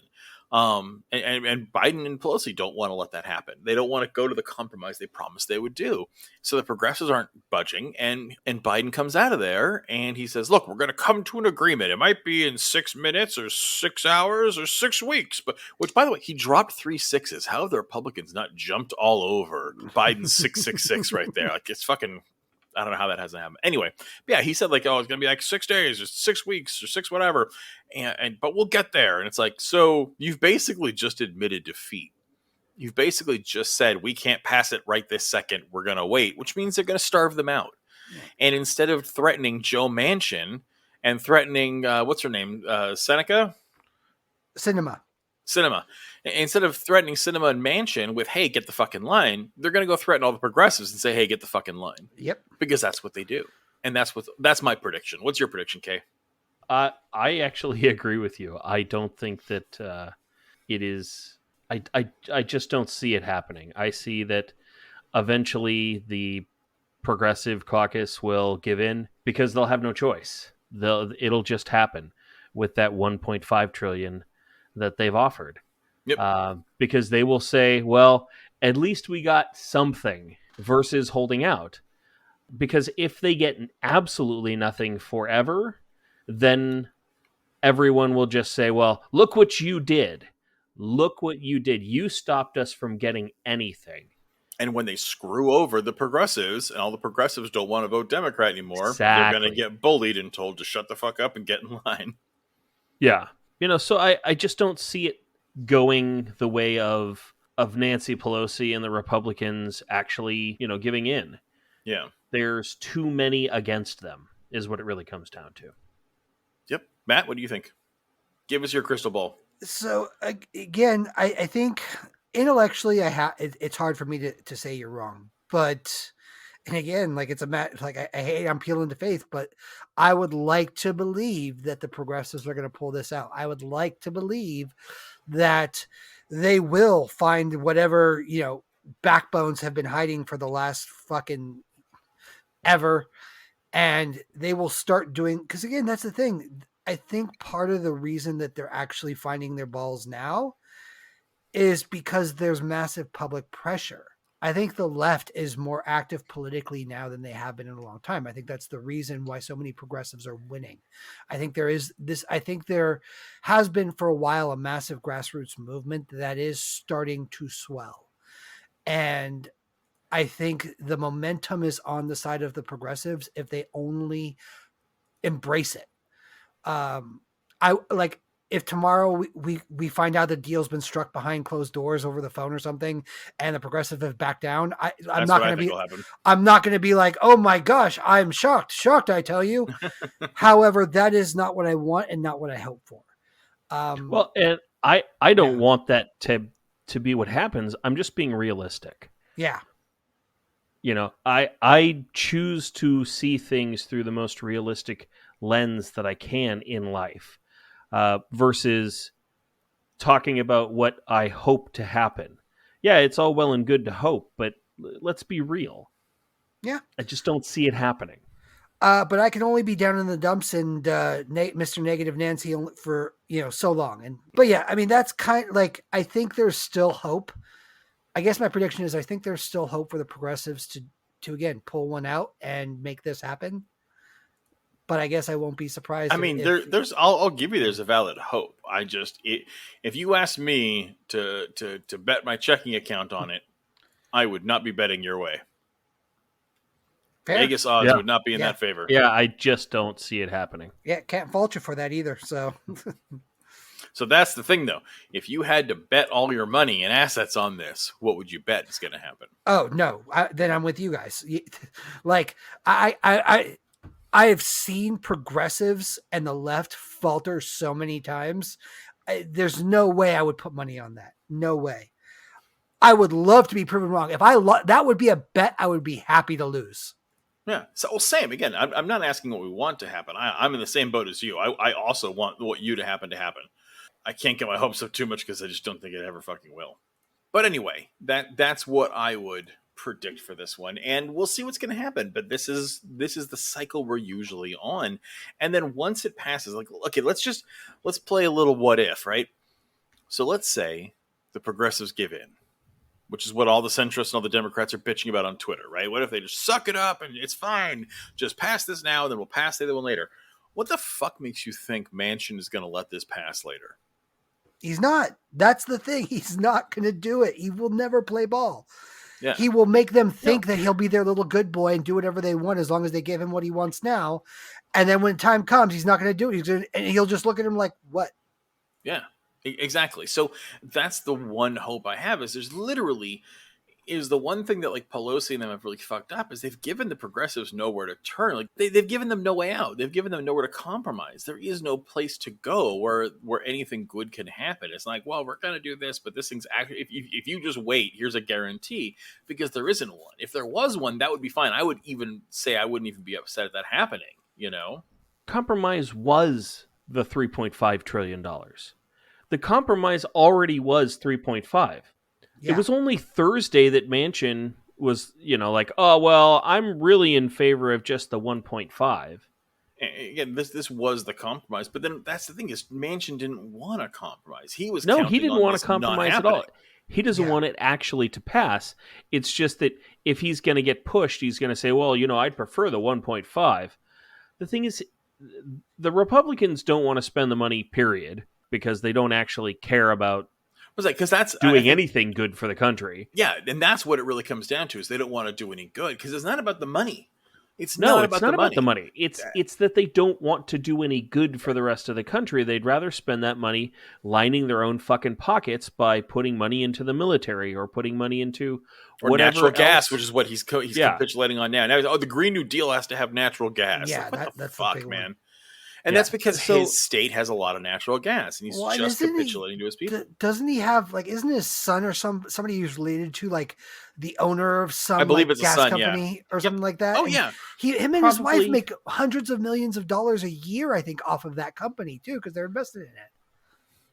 And Biden and Pelosi don't want to let that happen. They don't want to go to the compromise they promised they would do. So the progressives aren't budging, and Biden comes out of there and he says, look, we're going to come to an agreement. It might be in 6 minutes or 6 hours or 6 weeks, but which, by the way, he dropped 3 sixes. How have the Republicans not jumped all over Biden's 666 right there? Like, it's fucking... I don't know how that hasn't happened. Anyway, yeah, he said like, oh, it's going to be like 6 days or 6 weeks or 6 whatever. But we'll get there. And it's like, so you've basically just admitted defeat. You've basically just said, we can't pass it right this second. We're going to wait, which means they're going to starve them out. Yeah. And instead of threatening Joe Manchin and threatening, what's her name? Seneca? Cinema. Instead of threatening Cinema and Manchin with, hey, get the fucking line, they're going to go threaten all the progressives and say, hey, get the fucking line. Yep. Because that's what they do. And that's my prediction. What's your prediction, Kay? I actually agree with you. I don't think that it is... I just don't see it happening. I see that eventually the Progressive Caucus will give in because they'll have no choice. It'll just happen with that $1.5 trillion that they've offered. Yep. Because they will say, well, at least we got something versus holding out. Because if they get absolutely nothing forever, then everyone will just say, well, look what you did. Look what you did. You stopped us from getting anything. And when they screw over the progressives and all the progressives don't want to vote Democrat anymore, They're going to get bullied and told to shut the fuck up and get in line. Yeah. So I just don't see it going the way of Nancy Pelosi and the Republicans actually, giving in. Yeah. There's too many against them is what it really comes down to. Yep. Matt, what do you think? Give us your crystal ball. So again, I think intellectually it's hard for me to say you're wrong, but... And again, like it's I hate I'm peeling the faith, but I would like to believe that the progressives are going to pull this out. I would like to believe that they will find whatever, backbones have been hiding for the last fucking ever. And they will start doing, because again, that's the thing. I think part of the reason that they're actually finding their balls now is because there's massive public pressure. I think the left is more active politically now than they have been in a long time. I think that's the reason why so many progressives are winning. I think there has been for a while a massive grassroots movement that is starting to swell. And I think the momentum is on the side of the progressives if they only embrace it. If tomorrow we find out the deal's been struck behind closed doors over the phone or something, and the progressive have backed down, I'm not going to be like, oh my gosh, I'm shocked. I tell you. However, that is not what I want and not what I hope for. Well, and I don't want that to be what happens. I'm just being realistic. Yeah. I choose to see things through the most realistic lens that I can in life. Versus talking about what I hope to happen. Yeah, it's all well and good to hope, but let's be real. Yeah. I just don't see it happening. But I can only be down in the dumps and Mr. Negative Nancy for, so long. But yeah, I mean, that's kind of like, I think there's still hope. I guess my prediction is I think there's still hope for the progressives to again, pull one out and make this happen. but I guess I won't be surprised I mean, if I'll give you there's a valid hope. If you asked me to bet my checking account on it, I would not be betting your way. fair. Vegas odds Yeah. would not be in Yeah. that favor. Yeah, I just don't see it happening. Yeah, can't fault you for that either. So So that's the thing, though. If you had to bet all your money and assets on this, what would you bet is going to happen? oh no, then I'm with you guys. Like I have seen progressives and the left falter so many times. There's no way I would put money on that. No way. I would love to be proven wrong. If that would be a bet I would be happy to lose. Yeah. So, well, same. Again, I'm not asking what we want to happen. I'm in the same boat as you. I also want what you to happen. I can't get my hopes up too much because I just don't think it ever fucking will. But anyway, that's what I would predict for this one, and we'll see what's going to happen. But this is the cycle we're usually on, and then once it passes, like, okay, let's play a little what if, right? So let's say the progressives give in, which is what all the centrists and all the Democrats are bitching about on Twitter, right? What if they just suck it up and it's fine, just pass this now, and then we'll pass the other one later? What the fuck makes you think Manchin is going to let this pass later? He's not. That's the thing. He's not going to do it. He will never play ball. Yeah. He will make them think that he'll be their little good boy and do whatever they want as long as they give him what he wants now. And then when time comes, he's not going to do it. And he'll just look at him like, what? Yeah, exactly. So that's the one hope I have is the one thing that like Pelosi and them have really fucked up is they've given the progressives nowhere to turn. Like they've given them no way out. They've given them nowhere to compromise. There is no place to go where anything good can happen. It's like, well, we're going to do this, but this thing's actually, if you just wait, here's a guarantee, because there isn't one. If there was one, that would be fine. I would even say I wouldn't even be upset at that happening, you know? Compromise was the $3.5 trillion. The compromise already was 3.5. Yeah. It was only Thursday that Manchin was, like, oh, well, I'm really in favor of just the 1.5. Again, this was the compromise, but then that's the thing is Manchin didn't want to compromise. He didn't want to compromise at all. He doesn't want it actually to pass. It's just that if he's going to get pushed, he's going to say, well, I'd prefer the 1.5. The thing is, the Republicans don't want to spend the money, period, because they don't actually care about because that's doing anything good for the country. Yeah, and that's what it really comes down to is they don't want to do any good because it's not about the money. It's not about the money. It's that they don't want to do any good for the rest of the country. They'd rather spend that money lining their own fucking pockets by putting money into the military or putting money into whatever natural else. Gas, which is what he's capitulating on now. Now, the Green New Deal has to have natural gas. Yeah, like, what the that's fuck, the big man. one. And that's because his state has a lot of natural gas, and he's just capitulating to his people. Doesn't he have isn't his son or somebody who's related to the owner of some I believe it's gas a son, company or something like that? Oh, and yeah. Him and his wife make hundreds of millions of dollars a year, I think, off of that company too, because they're invested in it.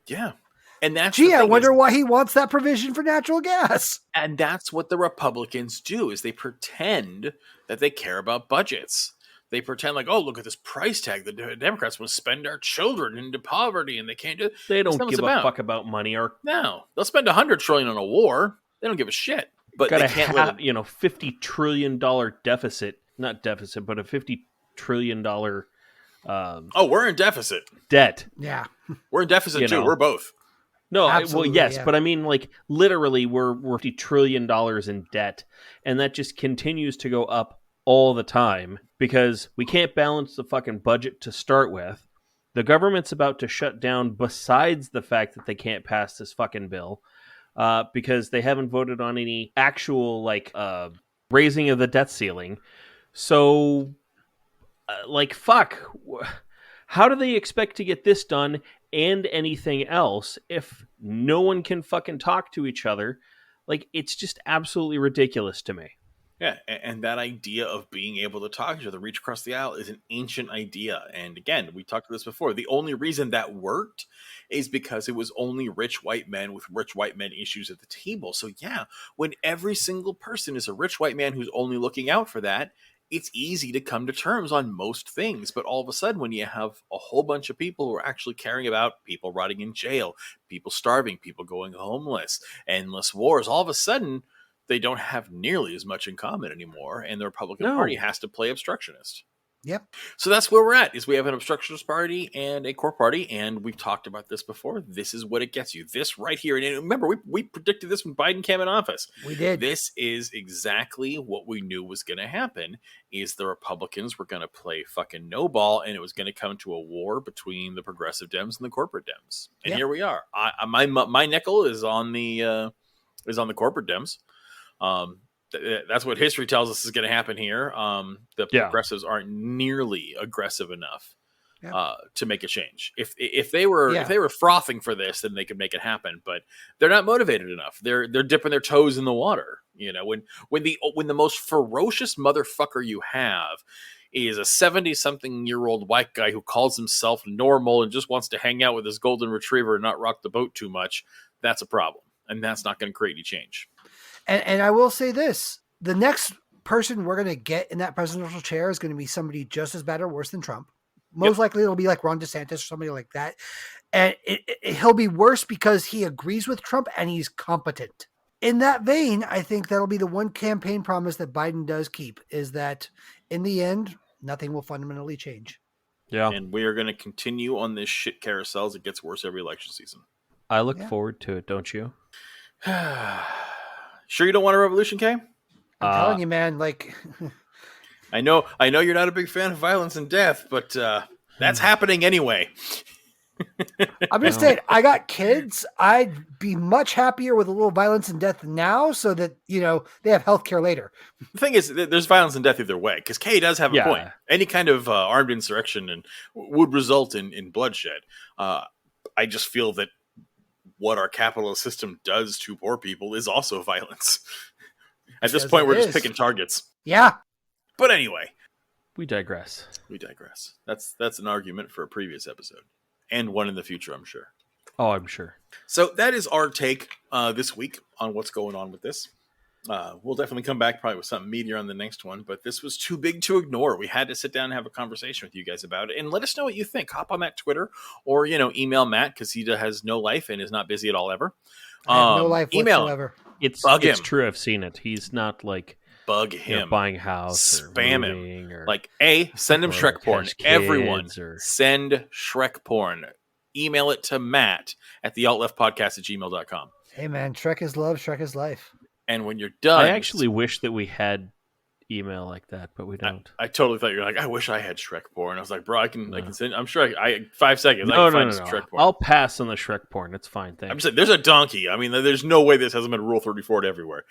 Yeah. And that's I wonder why he wants that provision for natural gas. And that's what the Republicans do is they pretend that they care about budgets. They pretend like, oh, look at this price tag. The Democrats want to spend our children into poverty, and they can't do it. They don't give a fuck about money. No, they'll spend $100 trillion on a war. They don't give a shit. But they can't let $50 trillion deficit, not deficit, but a $50 trillion. We're in deficit. Debt. Yeah, we're in deficit too. We're both. No, yes, yeah. But I mean, literally, we're $50 trillion in debt, and that just continues to go up all the time because we can't balance the fucking budget to start with. The government's about to shut down besides the fact that they can't pass this fucking bill because they haven't voted on any actual raising of the debt ceiling. So fuck, how do they expect to get this done and anything else if no one can fucking talk to each other? It's just absolutely ridiculous to me. Yeah, and that idea of being able to talk to each other, reach across the aisle, is an ancient idea. And again, we talked about this before. The only reason that worked is because it was only rich white men with rich white men issues at the table. So yeah, when every single person is a rich white man who's only looking out for that, it's easy to come to terms on most things. But all of a sudden, when you have a whole bunch of people who are actually caring about people rotting in jail, people starving, people going homeless, endless wars, all of a sudden, they don't have nearly as much in common anymore, and the Republican Party has to play obstructionist. Yep. So that's where we're at, is we have an obstructionist party and a core party, and we've talked about this before. This is what it gets you. This right here. And remember, we predicted this when Biden came in office. We did. This is exactly what we knew was going to happen, is the Republicans were going to play fucking no ball, and it was going to come to a war between the progressive Dems and the corporate Dems. And here we are. My nickel is on the corporate Dems. That's what history tells us is going to happen here. The progressives aren't nearly aggressive enough to make a change. If they were frothing for this, then they could make it happen. But they're not motivated enough. They're dipping their toes in the water. You know, when the most ferocious motherfucker you have is a 70-something-year-old white guy who calls himself normal and just wants to hang out with his golden retriever and not rock the boat too much, that's a problem, and that's not going to create any change. And I will say this, the next person we're going to get in that presidential chair is going to be somebody just as bad or worse than Trump. Most likely it'll be like Ron DeSantis or somebody like that. And he'll be worse because he agrees with Trump and he's competent. In that vein, I think that'll be the one campaign promise that Biden does keep, is that in the end, nothing will fundamentally change. Yeah. And we are going to continue on this shit carousel as it gets worse every election season. I look forward to it, don't you? Sure you don't want a revolution, Kay? I'm telling you, man, like... I know you're not a big fan of violence and death, but that's happening anyway. I'm just saying, I got kids. I'd be much happier with a little violence and death now so that, they have health care later. The thing is, there's violence and death either way, because Kay does have a point. Any kind of armed insurrection would result in bloodshed. I just feel that what our capitalist system does to poor people is also violence. At this point, we're just picking targets. Yeah. But anyway. We digress. That's an argument for a previous episode. And one in the future, I'm sure. Oh, I'm sure. So that is our take this week on what's going on with this. We'll definitely come back probably with something meatier on the next one, but this was too big to ignore. We had to sit down and have a conversation with you guys about it, and let us know what you think. Hop on that Twitter, or email Matt, because he has no life and is not busy at all ever. I have no life whatsoever. It's true. I've seen it. He's not like bug him, buying house, spam him, or like send him Shrek porn. Everyone send Shrek porn. Email it to Matt at thealtleftpodcast@gmail.com. Hey man, Shrek is love. Shrek is life. And when you're done... I actually wish that we had email like that, but we don't. I totally thought you were like, I wish I had Shrek porn. I was like, bro, I can send... I'm sure 5 seconds. I can find Shrek porn. I'll pass on the Shrek porn. It's fine. Thanks. I'm just saying, there's a donkey. I mean, there's no way this hasn't been Rule 34 everywhere.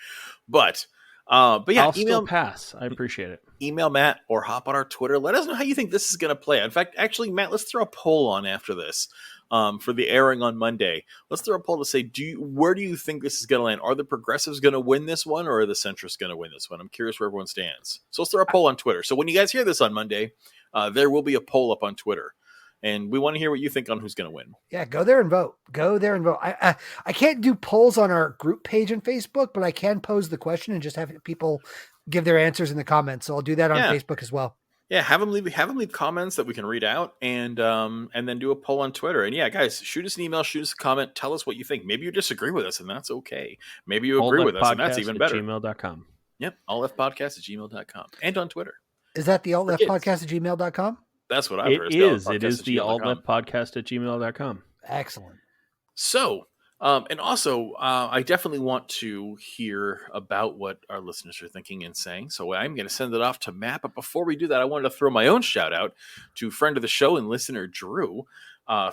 But yeah, I'll still pass. I appreciate it. Email Matt or hop on our Twitter. Let us know how you think this is going to play. In fact, actually, Matt, let's throw a poll on after this. For the airing on Monday, let's throw a poll to say, where do you think this is going to land? Are the progressives going to win this one, or are the centrists going to win this one? I'm curious where everyone stands. So let's throw a poll on Twitter. So when you guys hear this on Monday, there will be a poll up on Twitter, and we want to hear what you think on who's going to win. Yeah, go there and vote. I can't do polls on our group page on Facebook, but I can pose the question and just have people give their answers in the comments. So I'll do that on Facebook as well. Yeah, have them leave comments that we can read out, and then do a poll on Twitter. And yeah, guys, shoot us an email, shoot us a comment, tell us what you think. Maybe you disagree with us, and that's okay. Maybe you agree with us, and that's even better. gmail.com. Yep, altleftpodcast@gmail.com. And on Twitter. Is that the altleftpodcast@gmail.com? That's what I've heard. It is the altleftpodcast@gmail.com. Excellent. So, and also, I definitely want to hear about what our listeners are thinking and saying. So I'm going to send it off to Matt. But before we do that, I wanted to throw my own shout out to friend of the show and listener Drew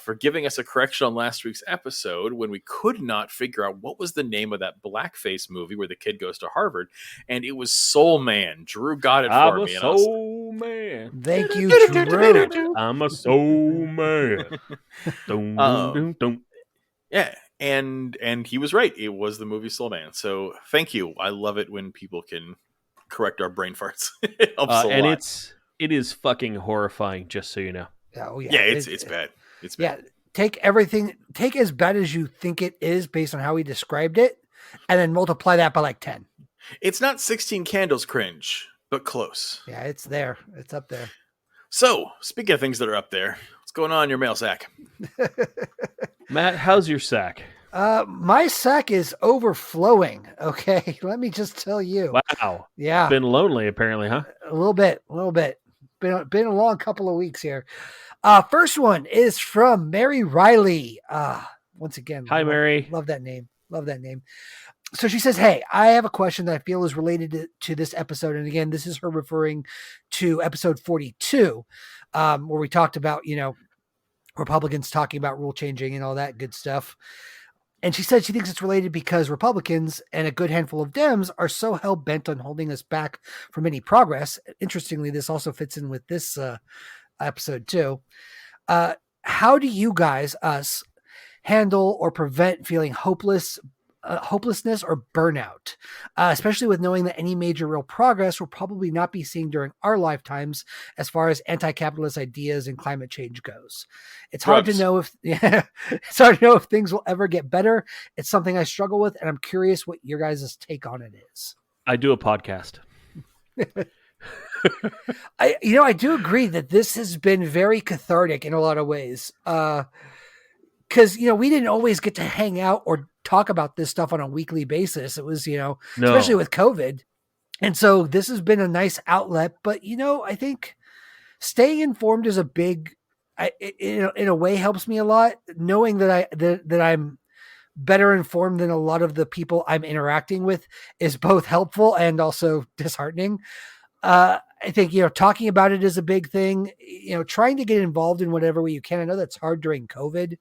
for giving us a correction on last week's episode when we could not figure out what was the name of that blackface movie where the kid goes to Harvard. And it was Soul Man. Drew got it for me. Soul Man. Thank you, Drew. I'm a soul man. Yeah. And he was right. It was the movie Soul Man. So thank you. I love it when people can correct our brain farts. It helps a and lot. it is fucking horrifying, just so you know. Oh yeah. Yeah, it's bad. It's bad. Yeah. Take as bad as you think it is based on how he described it, and then multiply that by like 10. It's not 16 Candles cringe, but close. Yeah, it's there. It's up there. So, speaking of things that are up there, what's going on in your mail sack? Matt, how's your sack? My sack is overflowing. Okay, let me just tell you. Wow. Yeah. Been lonely, apparently, huh? A little bit. been a long couple of weeks here. First one is from Mary Riley. Once again, Hi, Mary. Love that name. Love that name. So she says, hey, I have a question that I feel is related to this episode. And again, this is her referring to episode 42, where we talked about, Republicans talking about rule changing and all that good stuff. And she said she thinks it's related because Republicans and a good handful of Dems are so hell bent on holding us back from any progress. Interestingly, this also fits in with this episode too. How do you guys, us, handle or prevent feeling hopelessness or burnout, especially with knowing that any major real progress will probably not be seen during our lifetimes as far as anti-capitalist ideas and climate change goes? It's hard to know if things will ever get better. It's something I struggle with, and I'm curious what your guys' take on it is. I do a podcast. I do agree that this has been very cathartic in a lot of ways. Because, we didn't always get to hang out or talk about this stuff on a weekly basis. It was, especially with COVID. And so this has been a nice outlet. But, I think staying informed is a big, in a way helps me a lot. Knowing that I'm better informed than a lot of the people I'm interacting with is both helpful and also disheartening. I think, talking about it is a big thing, trying to get involved in whatever way you can. I know that's hard during COVID,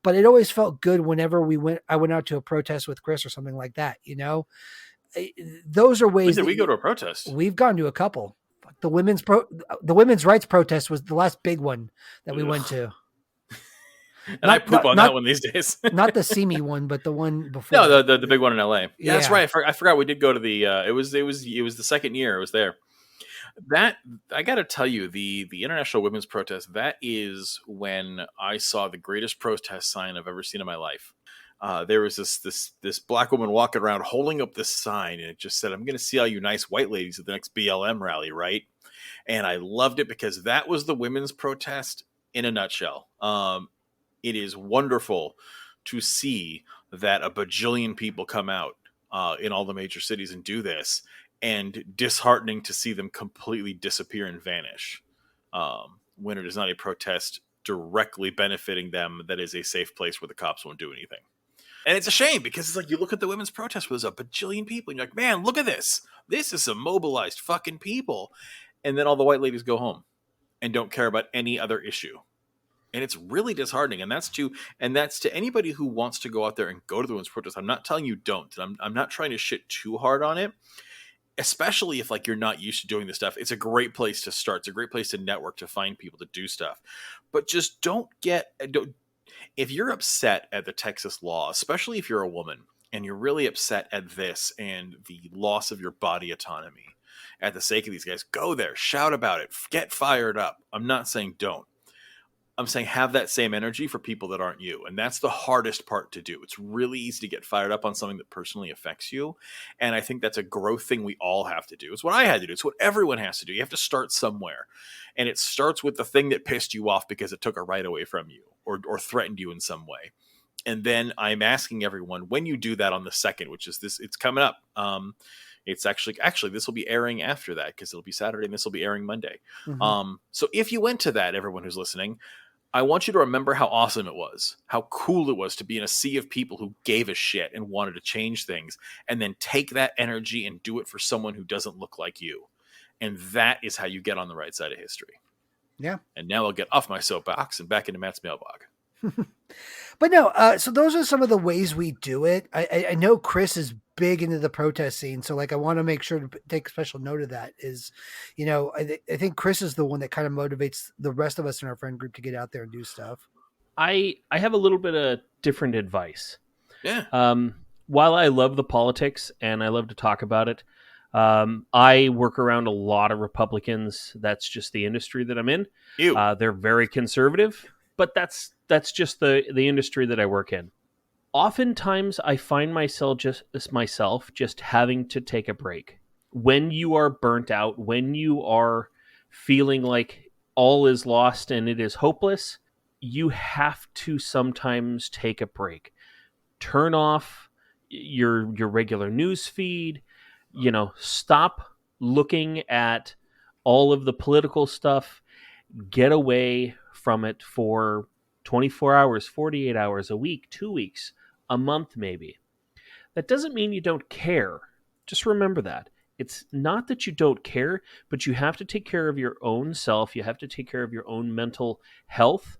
but it always felt good whenever I went out to a protest with Chris or something like that. Those are ways. When did we go to a protest? We've gone to a couple. The women's rights protest was the last big one that we went to. And I poop on that one these days. Not the Simi one, but the one before. No, the big one in LA. Yeah, that's right. I forgot we did go to the. It was the second year I was there. That I got to tell you, the International Women's Protest. That is when I saw the greatest protest sign I've ever seen in my life. There was this black woman walking around holding up this sign, and it just said, "I'm going to see all you nice white ladies at the next BLM rally," right? And I loved it because that was the women's protest in a nutshell. It is wonderful to see that a bajillion people come out in all the major cities and do this, and disheartening to see them completely disappear and vanish when it is not a protest directly benefiting them that is a safe place where the cops won't do anything. And it's a shame because it's like you look at the women's protest where there's a bajillion people and you're like, man, look at this. This is some mobilized fucking people. And then all the white ladies go home and don't care about any other issue. And it's really disheartening. And that's to anybody who wants to go out there and go to the women's protest. I'm not telling you don't. I'm not trying to shit too hard on it. Especially if you're not used to doing this stuff. It's a great place to start. It's a great place to network, to find people to do stuff. But just if you're upset at the Texas law, especially if you're a woman and you're really upset at this and the loss of your body autonomy at the sake of these guys, go there, shout about it, get fired up. I'm not saying don't. I'm saying have that same energy for people that aren't you. And that's the hardest part to do. It's really easy to get fired up on something that personally affects you. And I think that's a growth thing we all have to do. It's what I had to do. It's what everyone has to do. You have to start somewhere. And it starts with the thing that pissed you off because it took a right away from you or threatened you in some way. And then I'm asking everyone, when you do that on the 2nd, which is this, it's coming up. It's actually this will be airing after that because it'll be Saturday and this will be airing Monday. Mm-hmm. So if you went to that, everyone who's listening, I want you to remember how awesome it was, how cool it was to be in a sea of people who gave a shit and wanted to change things, and then take that energy and do it for someone who doesn't look like you. And that is how you get on the right side of history. Yeah. And now I'll get off my soapbox and back into Matt's mailbag. But no, so those are some of the ways we do it. I know Chris is big into the protest scene, so I want to make sure to take special note of that. Is, I think Chris is the one that kind of motivates the rest of us in our friend group to get out there and do stuff. I have a little bit of different advice. Yeah. While I love the politics and I love to talk about it, I work around a lot of Republicans. That's just the industry that I'm in. They're very conservative, but that's just the industry that I work in. Oftentimes I find myself just having to take a break. When you are burnt out, when you are feeling like all is lost and it is hopeless, you have to sometimes take a break. Turn off your regular news feed, stop looking at all of the political stuff, get away from it for 24 hours, 48 hours, a week, 2 weeks, a month maybe. That doesn't mean you don't care. Just remember that. It's not that you don't care, but you have to take care of your own self. You have to take care of your own mental health.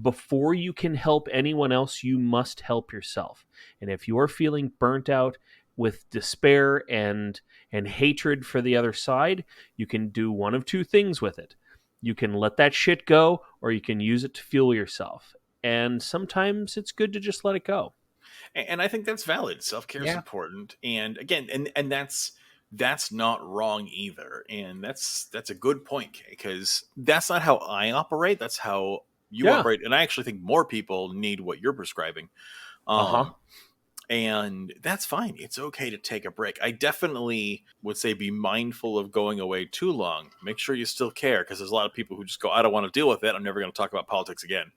Before you can help anyone else, you must help yourself. And if you're feeling burnt out with despair and hatred for the other side, you can do one of two things with it. You can let that shit go, or you can use it to fuel yourself. And sometimes it's good to just let it go. And I think that's valid. Self-care is important. And again, and that's not wrong either. And that's a good point, because that's not how I operate. That's how you operate. And I actually think more people need what you're prescribing. And that's fine. It's okay to take a break. I definitely would say be mindful of going away too long. Make sure you still care, because there's a lot of people who just go, I don't want to deal with it. I'm never going to talk about politics again.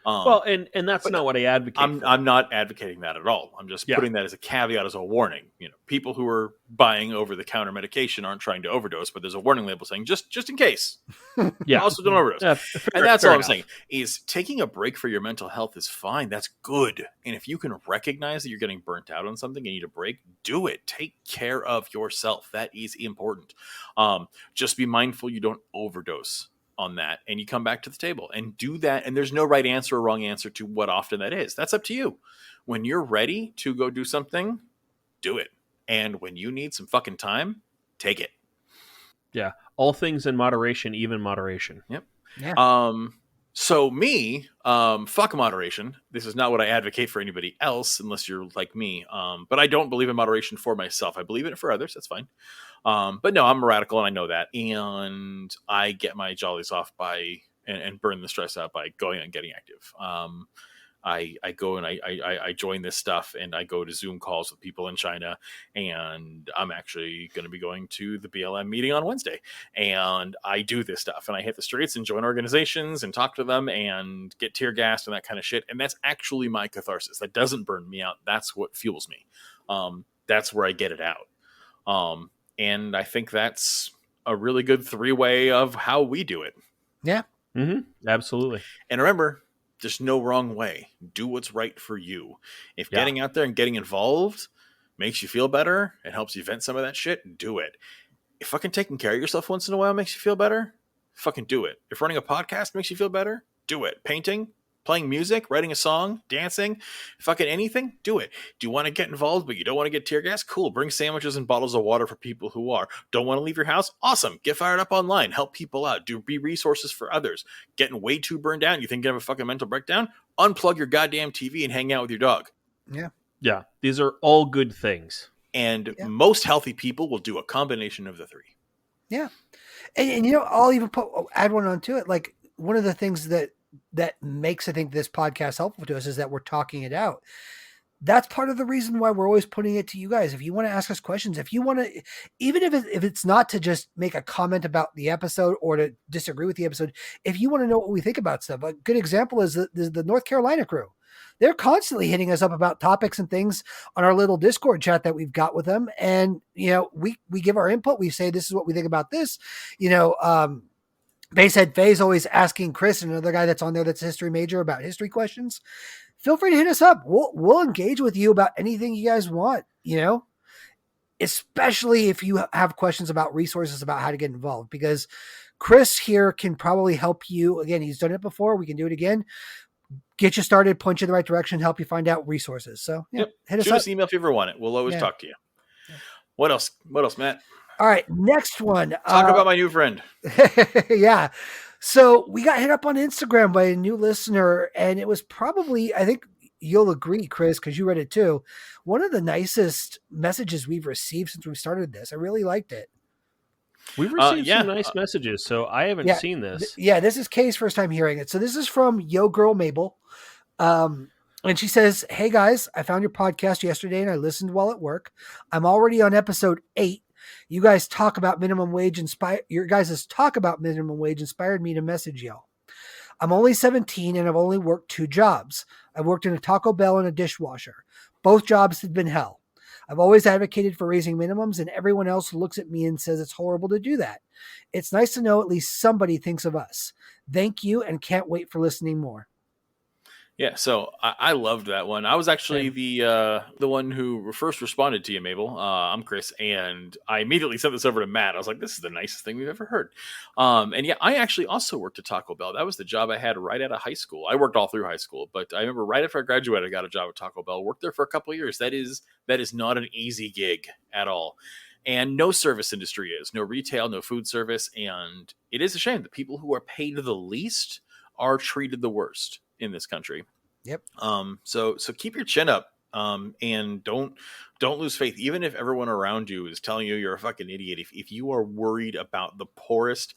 Well, and that's not what I advocate for. I'm not advocating that at all. I'm just putting that as a caveat, as a warning. You know, people who are buying over-the-counter medication aren't trying to overdose, but there's a warning label saying just in case. Also don't overdose. And that's all I'm saying is taking a break for your mental health is fine. That's good. And if you can recognize that you're getting burnt out on something and you need a break, do it. Take care of yourself. That is important. Just be mindful you don't overdose on that, and you come back to the table and do that. And there's no right answer or wrong answer to what often that is. That's up to you. When you're ready to go do something, do it. And when you need some fucking time, take it. Yeah. All things in moderation, even moderation. Yep. Yeah. So me, fuck moderation. This is not what I advocate for anybody else, unless you're like me. But I don't believe in moderation for myself. I believe in it for others. That's fine. But no, I'm a radical, and I know that. And I get my jollies off by and burn the stress out by going and getting active. I go and I join this stuff, and I go to Zoom calls with people in China, and I'm actually going to be going to the BLM meeting on Wednesday, and I do this stuff, and I hit the streets and join organizations and talk to them and get tear gassed and that kind of shit. And that's actually my catharsis. That doesn't burn me out. That's what fuels me. That's where I get it out. And I think that's a really good 3-way of how we do it. Yeah. Mm-hmm. Absolutely. And remember, there's no wrong way. Do what's right for you. If getting out there and getting involved makes you feel better and helps you vent some of that shit, do it. If fucking taking care of yourself once in a while makes you feel better, fucking do it. If running a podcast makes you feel better, do it. Painting, playing music, writing a song, dancing, fucking anything, do it. Do you want to get involved but you don't want to get tear gas? Cool. Bring sandwiches and bottles of water for people who are. Don't want to leave your house? Awesome. Get fired up online. Help people out. Be resources for others. Getting way too burned out, you think you have a fucking mental breakdown? Unplug your goddamn TV and hang out with your dog. Yeah. Yeah. These are all good things. And most healthy people will do a combination of the three. Yeah. And you know, I'll even add one onto it. Like, one of the things that makes, I think, this podcast helpful to us is that we're talking it out. That's part of the reason why we're always putting it to you guys. If you want to ask us questions, if you want to, even if it's not to just make a comment about the episode or to disagree with the episode, if you want to know what we think about stuff, a good example is the North Carolina crew. They're constantly hitting us up about topics and things on our little Discord chat that we've got with them. And, you know, we give our input. We say, this is what we think about this, you know. Basehead Faye's always asking Chris, another guy that's on there that's a history major, about history questions. Feel free to hit us up. We'll engage with you about anything you guys want, you know, especially if you have questions about resources about how to get involved, because Chris here can probably help you. Again, he's done it before. We can do it again. Get you started, point you in the right direction, help you find out resources. So hit us Shoot up. us an email if you ever want it. We'll always talk to you. Yeah. What else, Matt? All right, next one. Talk about my new friend. Yeah. So we got hit up on Instagram by a new listener, and it was probably, I think you'll agree, Chris, because you read it too, one of the nicest messages we've received since we started this. I really liked it. We've received some nice messages, so I haven't seen this. This is Kay's first time hearing it. So this is from Yo Girl Mabel. And she says, hey guys, I found your podcast yesterday and I listened while at work. I'm already on episode 8. You guys talk about minimum wage your guys' talk about minimum wage inspired me to message y'all. I'm only 17 and I've only worked 2 jobs. I worked in a Taco Bell and a dishwasher. Both jobs had been hell. I've always advocated for raising minimums, and everyone else looks at me and says it's horrible to do that. It's nice to know at least somebody thinks of us. Thank you, and can't wait for listening more. Yeah, so I loved that one. I was actually the one who first responded to you, Mabel. I'm Chris, and I immediately sent this over to Matt. I was like, "This is the nicest thing we've ever heard." And yeah, I actually also worked at Taco Bell. That was the job I had right out of high school. I worked all through high school, but I remember right after I graduated, I got a job at Taco Bell. Worked there for a couple of years. That is not an easy gig at all. And no service industry is, no retail, no food service, and it is a shame. The people who are paid the least are treated the worst in this country. Yep. So keep your chin up. And don't lose faith, even if everyone around you is telling you you're a fucking idiot. If you are worried about the poorest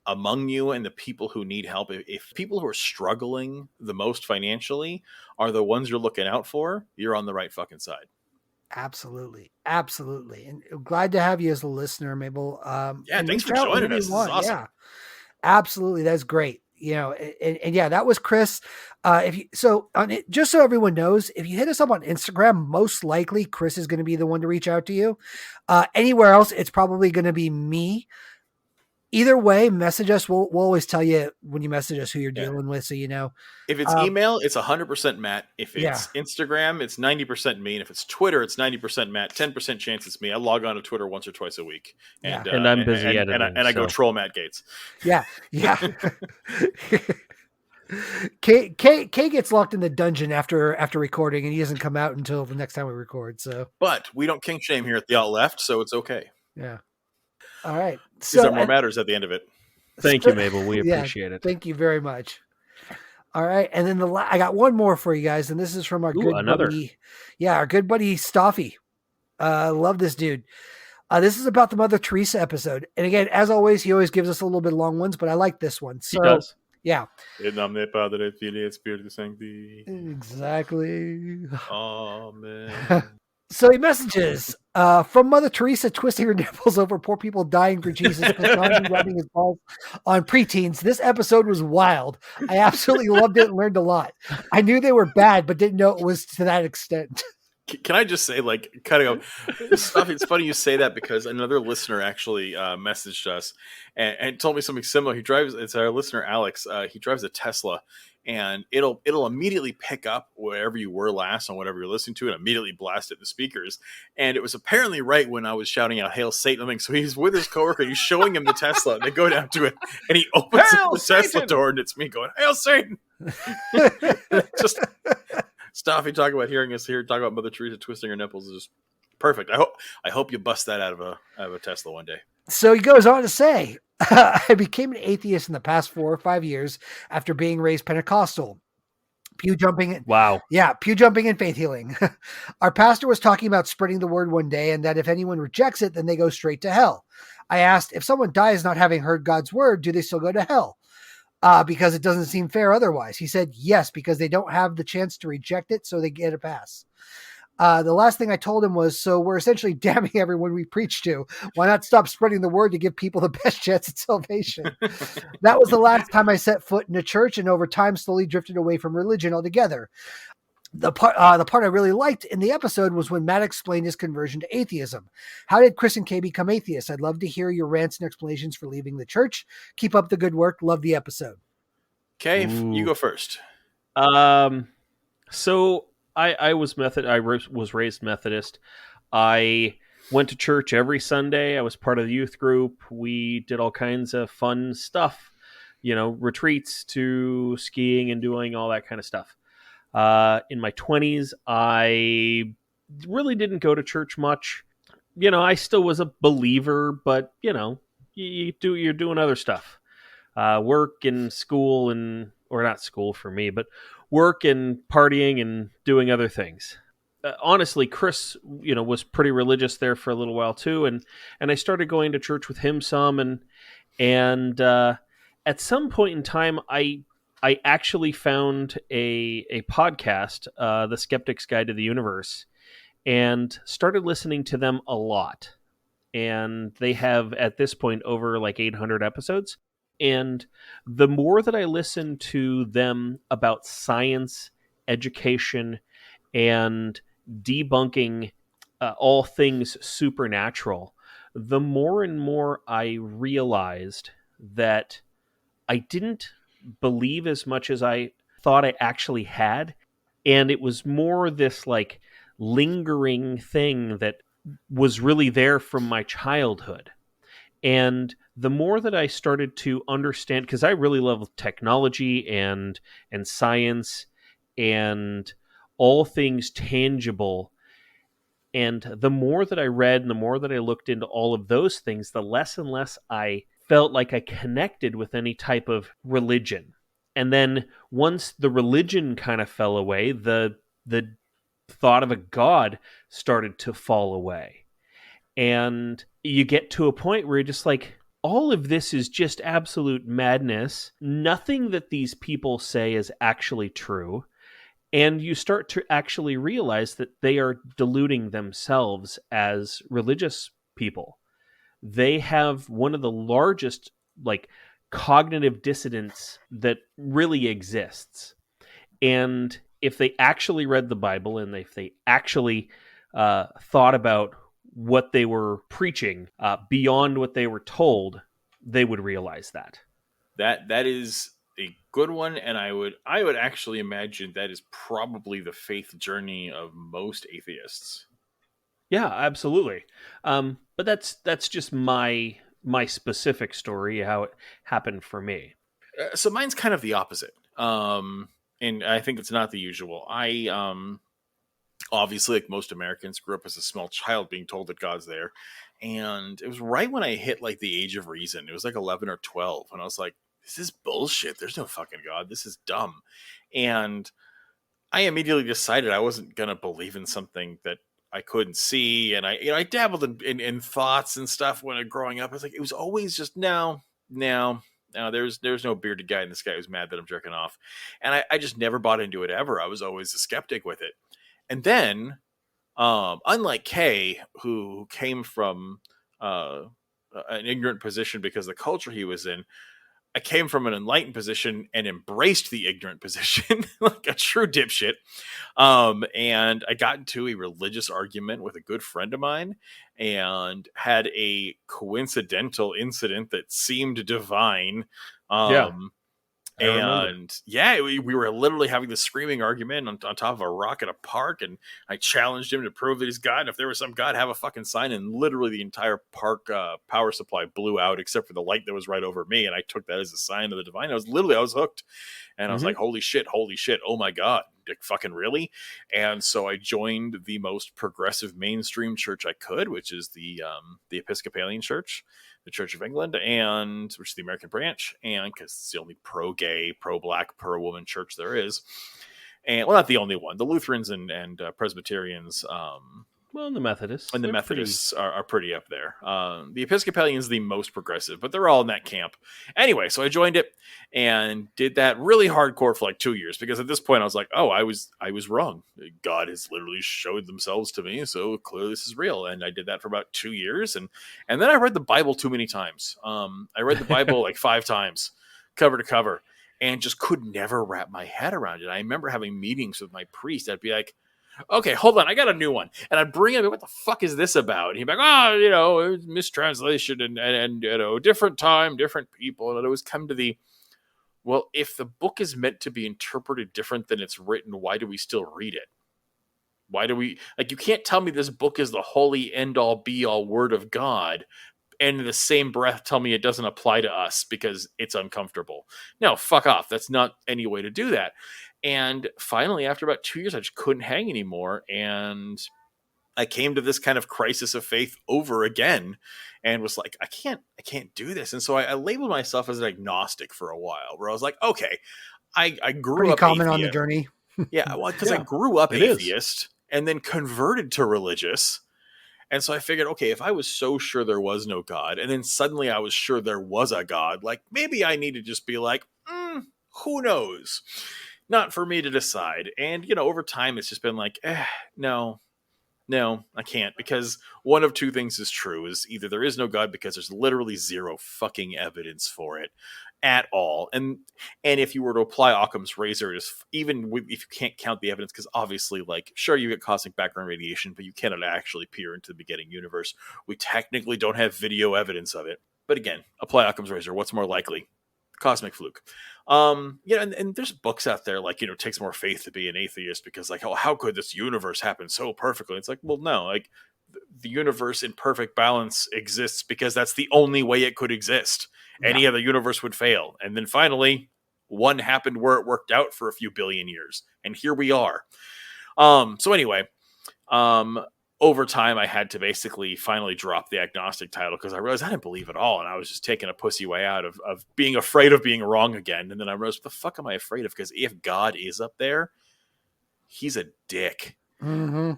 among you and the people who need help, if people who are struggling the most financially are the ones you're looking out for, you're on the right fucking side. Absolutely. Absolutely. And glad to have you as a listener, Mabel. Yeah, thanks for joining us. This is awesome. Yeah, absolutely. That's great. And yeah, that was Chris. Just so everyone knows, if you hit us up on Instagram, most likely Chris is going to be the one to reach out to you. Anywhere else, it's probably going to be me. Either way, message us. We'll always tell you when you message us who you're dealing with, so you know. If it's email, it's 100% Matt. If it's Instagram, it's 90% me. And if it's Twitter, it's 90% Matt. 10% chance it's me. I log on to Twitter once or twice a week. And, and I'm busy editing. And I go troll Matt Gates. Yeah. K gets locked in the dungeon after recording, and he doesn't come out until the next time we record. So, but we don't kink shame here at the Alt Left, so it's okay. Yeah. All right. So there more matters at the end of it. Thank you, Mabel. We appreciate it. Thank you very much. All right, and then I got one more for you guys, and this is from our buddy. Yeah, our good buddy Staffy. Love this dude. This is about the Mother Teresa episode, and again, as always, he always gives us a little bit long ones, but I like this one. So, he does. Yeah. Exactly. Amen. So he messages from Mother Teresa twisting her nipples over poor people dying for Jesus, rubbing his balls on preteens. This episode was wild. I absolutely loved it and learned a lot. I knew they were bad, but didn't know it was to that extent. Can I just say, like, kind of stuff? It's funny you say that because another listener actually messaged us and told me something similar. It's our listener Alex. He drives a Tesla, and it'll immediately pick up wherever you were last on whatever you're listening to, and immediately blast it in the speakers. And it was apparently right when I was shouting out "Hail Satan!" So he's with his coworker, he's showing him the Tesla, and they go down to it, and he opens up the Tesla door, and it's me going, "Hail Satan!" Just. Stuff you talk about hearing us here talk about Mother Teresa twisting her nipples is just perfect. I hope you bust that out of a Tesla one day. So he goes on to say, I became an atheist in the past 4 or 5 years after being raised Pentecostal. Pew jumping. Wow. Yeah, pew jumping and faith healing. Our pastor was talking about spreading the word one day, and that if anyone rejects it, then they go straight to hell. I asked, if someone dies not having heard God's word, do they still go to hell? Because it doesn't seem fair otherwise. He said, yes, because they don't have the chance to reject it, so they get a pass. The last thing I told him was, so we're essentially damning everyone we preach to. Why not stop spreading the word to give people the best chance at salvation? That was the last time I set foot in a church, and over time slowly drifted away from religion altogether. The part I really liked in the episode was when Matt explained his conversion to atheism. How did Chris and Kay become atheists? I'd love to hear your rants and explanations for leaving the church. Keep up the good work. Love the episode. Kay, you go first. So I was was raised Methodist. I went to church every Sunday. I was part of the youth group. We did all kinds of fun stuff, retreats to skiing and doing all that kind of stuff. In my 20s, I really didn't go to church much. I still was a believer, but you're doing other stuff, work and school or not school for me, but work and partying and doing other things. Honestly, Chris, was pretty religious there for a little while too. And I started going to church with him some, and at some point in time, I actually found a podcast, The Skeptic's Guide to the Universe, and started listening to them a lot. And they have, at this point, over like 800 episodes. And the more that I listened to them about science, education, and debunking all things supernatural, the more and more I realized that I didn't believe as much as I thought I actually had. And it was more this like lingering thing that was really there from my childhood. And the more that I started to understand, because I really love technology and science and all things tangible, and the more that I read and the more that I looked into all of those things, the less and less I felt like I connected with any type of religion. And then once the religion kind of fell away, the thought of a god started to fall away. And you get to a point where you're just like, all of this is just absolute madness. Nothing that these people say is actually true. And you start to actually realize that they are deluding themselves as religious people. They have one of the largest, like, cognitive dissidence that really exists. And if they actually read the Bible and if they actually thought about what they were preaching beyond what they were told, they would realize that. That is a good one, and I would actually imagine that is probably the faith journey of most atheists. Yeah, absolutely. But that's just my specific story, how it happened for me. So mine's kind of the opposite, and I think it's not the usual. I obviously, like most Americans, grew up as a small child being told that God's there, and it was right when I hit like the age of reason. It was like 11 or 12, and I was like, "This is bullshit. There's no fucking God. This is dumb," and I immediately decided I wasn't gonna believe in something that I couldn't see, and I dabbled in thoughts and stuff when I growing up. I was like, it was always just no, no, no. There's no bearded guy in this guy who's mad that I'm jerking off, and I just never bought into it ever. I was always a skeptic with it, and then unlike Kay, who came from uh, an ignorant position because of the culture he was in, I came from an enlightened position and embraced the ignorant position like a true dipshit. And I got into a religious argument with a good friend of mine and had a coincidental incident that seemed divine. Yeah, Um, I remember. and yeah, we were literally having this screaming argument on top of a rock at a park, and I challenged him to prove that he's God. And if there was some God, have a fucking sign. And literally, the entire park power supply blew out except for the light that was right over me. And I took that as a sign of the divine. I was hooked, and I was like, Mm-hmm. holy shit, oh my God, like, fucking really. And so I joined the most progressive mainstream church I could, which is the Episcopalian Church, the Church of England, and which is the American branch, and because it's the only pro-gay, pro-black, pro-woman church there is, and well, not the only one. The Lutherans and Presbyterians, Well, and the Methodists, and the they're pretty. Methodists are pretty up there. The Episcopalians is the most progressive, but they're all in that camp. Anyway, so I joined it and did that really hardcore for like 2 years, because at this point I was like, oh, I was wrong. God has literally showed themselves to me, so clearly this is real. And I did that for about 2 years, and then I read the Bible too many times. I read the Bible like 5 times, cover to cover, and just could never wrap my head around it. I remember having meetings with my priest. I'd be like, okay, hold on, I got a new one. And I'd bring him, what the fuck is this about? And he'd be like, oh, mistranslation and different time, different people. And I'd always come to well, if the book is meant to be interpreted different than it's written, why do we still read it? Why do we, like, you can't tell me this book is the holy end all be all word of God, and in the same breath tell me it doesn't apply to us because it's uncomfortable. No, fuck off. That's not any way to do that. And finally, after about 2 years, I just couldn't hang anymore. And I came to this kind of crisis of faith over again and was like, I can't do this. And so I labeled myself as an agnostic for a while, where I was like, okay, I grew Pretty up common on the atheist. journey. Yeah, well, because I Yeah, grew up it is. atheist and then converted to religious. And so I figured, okay, if I was so sure there was no God, and then suddenly I was sure there was a God, like maybe I need to just be like, who knows? Not for me to decide. And, over time, it's just been like, no. No, I can't, because one of two things is true: is either there is no God because there's literally zero fucking evidence for it at all, and if you were to apply Occam's razor, even if you can't count the evidence, because obviously, like, sure, you get cosmic background radiation, but you cannot actually peer into the beginning universe. We technically don't have video evidence of it, but again, apply Occam's razor. What's more likely? Cosmic fluke. And there's books out there like, it takes more faith to be an atheist because, like, oh, how could this universe happen so perfectly? It's like, well, no, like, the universe in perfect balance exists because that's the only way it could exist. Any other universe would fail. And then finally, one happened where it worked out for a few billion years, and here we are. So anyway, over time, I had to basically finally drop the agnostic title because I realized I didn't believe it all, and I was just taking a pussy way out of being afraid of being wrong again. And then I realized, what the fuck am I afraid of? Because if God is up there, he's a dick. Mm-hmm.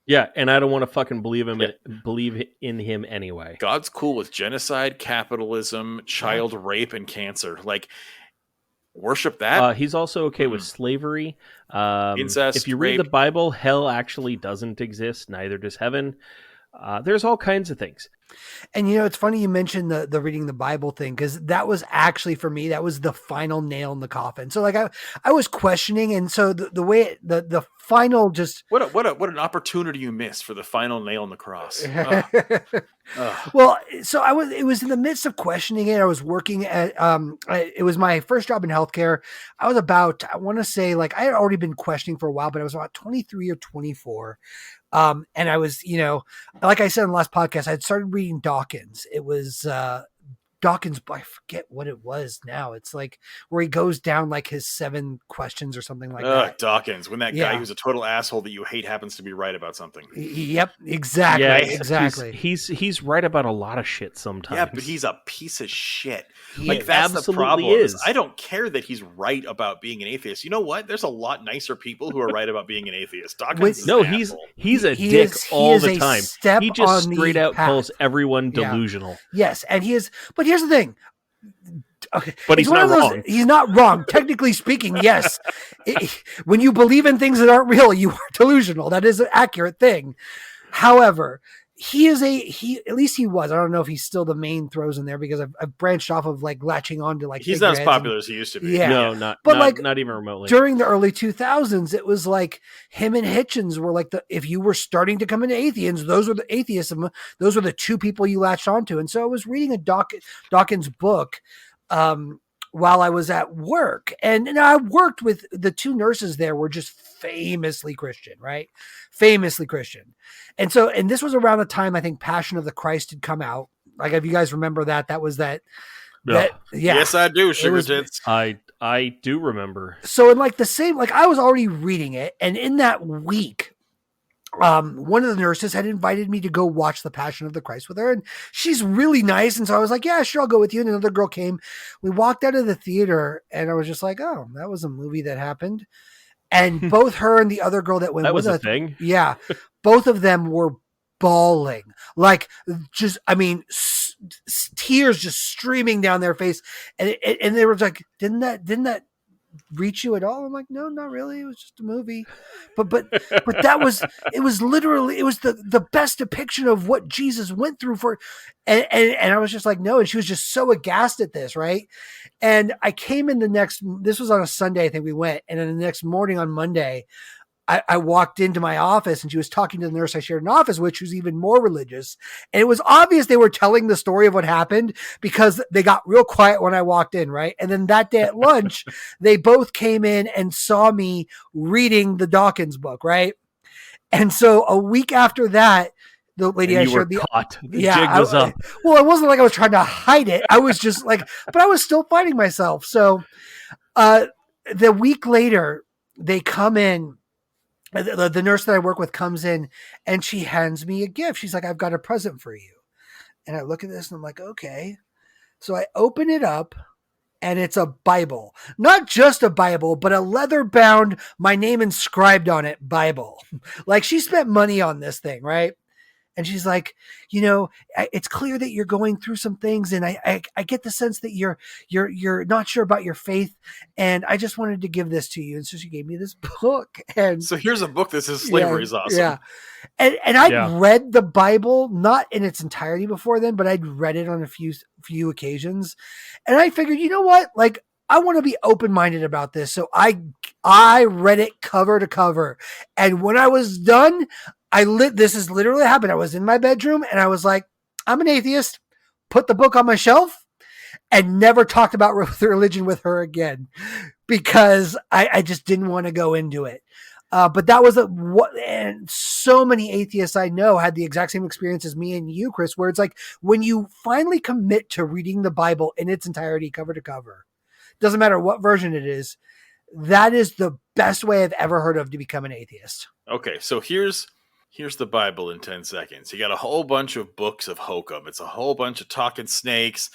Yeah, and I don't want to fucking believe in him anyway. God's cool with genocide, capitalism, child rape, and cancer. Like, worship that. He's also okay with slavery, incest. If you read the Bible, hell actually doesn't exist. Neither does heaven. There's all kinds of things. And it's funny you mentioned the reading the Bible thing, because that was actually, for me, that was the final nail in the coffin. So like I was questioning, and so the way the final just what an opportunity you missed for the final nail in the cross. Well, so it was in the midst of questioning it. I was working at it was my first job in healthcare. I was about, I want to say, like, I had already been questioning for a while, but I was about 23 or 24. And I was, like I said in the last podcast, I had started reading Dawkins. It was Dawkins, I forget what it was now. It's like where he goes down like his 7 questions or something like that. Dawkins, when that guy who's a total asshole that you hate happens to be right about something. Yep, exactly. Yeah, exactly. He's right about a lot of shit sometimes. Yeah, but he's a piece of shit. Like, that's absolutely the problem. is. I don't care that he's right about being an atheist. You know what? There's a lot nicer people who are right about being an atheist. Dawkins is an asshole. He's a dick all the time. He just straight out calls everyone delusional. Yes, and he is. But here's the thing. Okay, but he's not wrong. He's not wrong. Technically speaking, yes. When you believe in things that aren't real, you are delusional. That is an accurate thing. However, at least he was. I don't know if he's still the main throws in there, because I've branched off of like latching on to like. He's not as popular as he used to be. Yeah. No, not even remotely. During the early 2000s, it was like him and Hitchens were like if you were starting to come into atheism, those were the 2 people you latched onto. And so I was reading a Dawkins book while I was at work, and I worked with the 2 nurses there were just famously Christian, right? Famously Christian. And this was around the time I think Passion of the Christ had come out. Like, if you guys remember that was that. Yeah. Yes, I do. Sugar tits. I do remember. So in like the same, like, I was already reading it, and in that week, one of the nurses had invited me to go watch The Passion of the Christ with her, and she's really nice. And so I was like, yeah, sure, I'll go with you. And another girl came. We walked out of the theater, and I was just like, oh, that was a movie that happened. And both her and the other girl that went with us, thing. Yeah, both of them were bawling, like, just, I mean, tears just streaming down their face, and they were like, didn't that reach you at all? I'm like, no, not really. It was just a movie. But that was, it was literally, it was the best depiction of what Jesus went through for, and I was just like, no. And she was just so aghast at this. Right. And I came in this was on a Sunday, I think we went. And then the next morning on Monday, I walked into my office, and she was talking to the nurse I shared an office with, who's even more religious. And it was obvious they were telling the story of what happened, because they got real quiet when I walked in, right? And then that day at lunch, they both came in and saw me reading the Dawkins book, right? And so a week after that, the lady I showed caught. The jig was up. Well, it wasn't like I was trying to hide it. I was just like, but I was still fighting myself. So the week later, they come in. The nurse that I work with comes in, and she hands me a gift. She's like, I've got a present for you. And I look at this, and I'm like, okay. So I open it up, and it's a Bible. Not just a Bible, but a leather-bound, my name inscribed on it Bible. Like, she spent money on this thing, right? And she's like, it's clear that you're going through some things, and I get the sense that you're not sure about your faith, and I just wanted to give this to you. And so she gave me this book. And so here's a book that says slavery is awesome. Yeah. And I'd read the Bible, not in its entirety before then, but I'd read it on a few occasions. And I figured, you know what? Like, I want to be open-minded about this. So I read it cover to cover. And when I was done, this is literally happened. I was in my bedroom and I was like, I'm an atheist, put the book on my shelf, and never talked about religion with her again, because I just didn't want to go into it. But that was and so many atheists I know had the exact same experience as me and you, Chris, where it's like, when you finally commit to reading the Bible in its entirety, cover to cover, doesn't matter what version it is, that is the best way I've ever heard of to become an atheist. Okay, so here's the Bible in 10 seconds. You got a whole bunch of books of hokum. It's a whole bunch of talking snakes.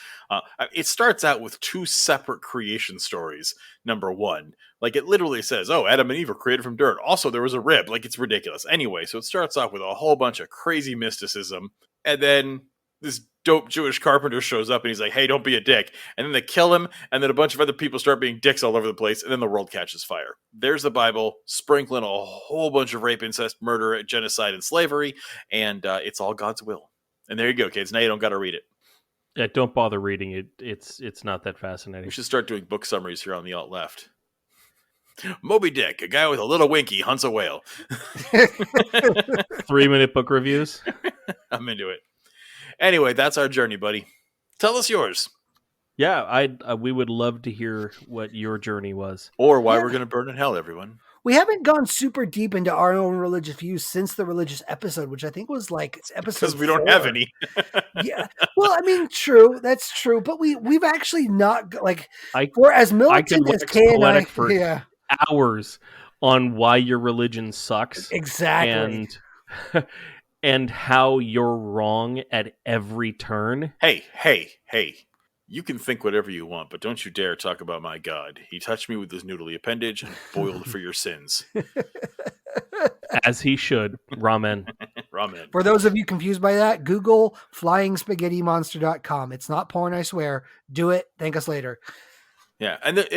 It starts out with 2 separate creation stories. Number 1, like, it literally says, oh, Adam and Eve were created from dirt. Also, there was a rib. Like, it's ridiculous. Anyway, so it starts off with a whole bunch of crazy mysticism. And then this dope Jewish carpenter shows up and he's like, hey, don't be a dick. And then they kill him. And then a bunch of other people start being dicks all over the place. And then the world catches fire. There's the Bible sprinkling a whole bunch of rape, incest, murder, genocide, and slavery. And it's all God's will. And there you go, kids. Now you don't got to read it. Yeah, don't bother reading it. It's not that fascinating. We should start doing book summaries here on the alt left. Moby Dick, a guy with a little winky, hunts a whale. 3-minute book reviews. I'm into it. Anyway, that's our journey, buddy. Tell us yours. Yeah, we would love to hear what your journey was. Or why we're going to burn in hell, everyone. We haven't gone super deep into our own religious views since the religious episode, which I think was like episode 4. Because we don't have any. Yeah. Well, I mean, true. That's true. But we've actually not, like, as militant as Kay and I, for hours on why your religion sucks. Exactly. And how you're wrong at every turn. Hey. You can think whatever you want, but don't you dare talk about my God. He touched me with his noodly appendage and boiled for your sins. As he should. Ramen. Ramen. For those of you confused by that, Google flyingspaghettimonster.com. It's not porn, I swear. Do it. Thank us later. Yeah, and the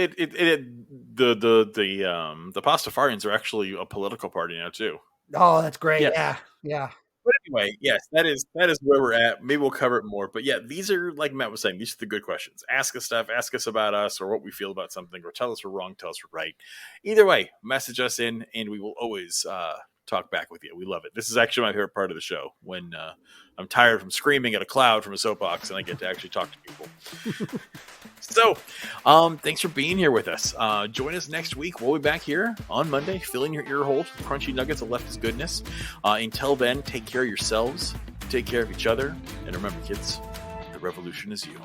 Pastafarians are actually a political party now too. Oh, that's great. Yes. Yeah. But anyway, yes, that is where we're at. Maybe we'll cover it more. But yeah, these are, like Matt was saying, these are the good questions. Ask us stuff. Ask us about us or what we feel about something, or tell us we're wrong, tell us we're right. Either way, message us in, and we will always talk back with you. We love it. This is actually my favorite part of the show, when I'm tired from screaming at a cloud from a soapbox and I get to actually talk to people. So, thanks for being here with us. Join us next week. We'll be back here on Monday, filling your ear holes with crunchy nuggets of leftist goodness. Until then, take care of yourselves, take care of each other, and remember, kids, the revolution is you.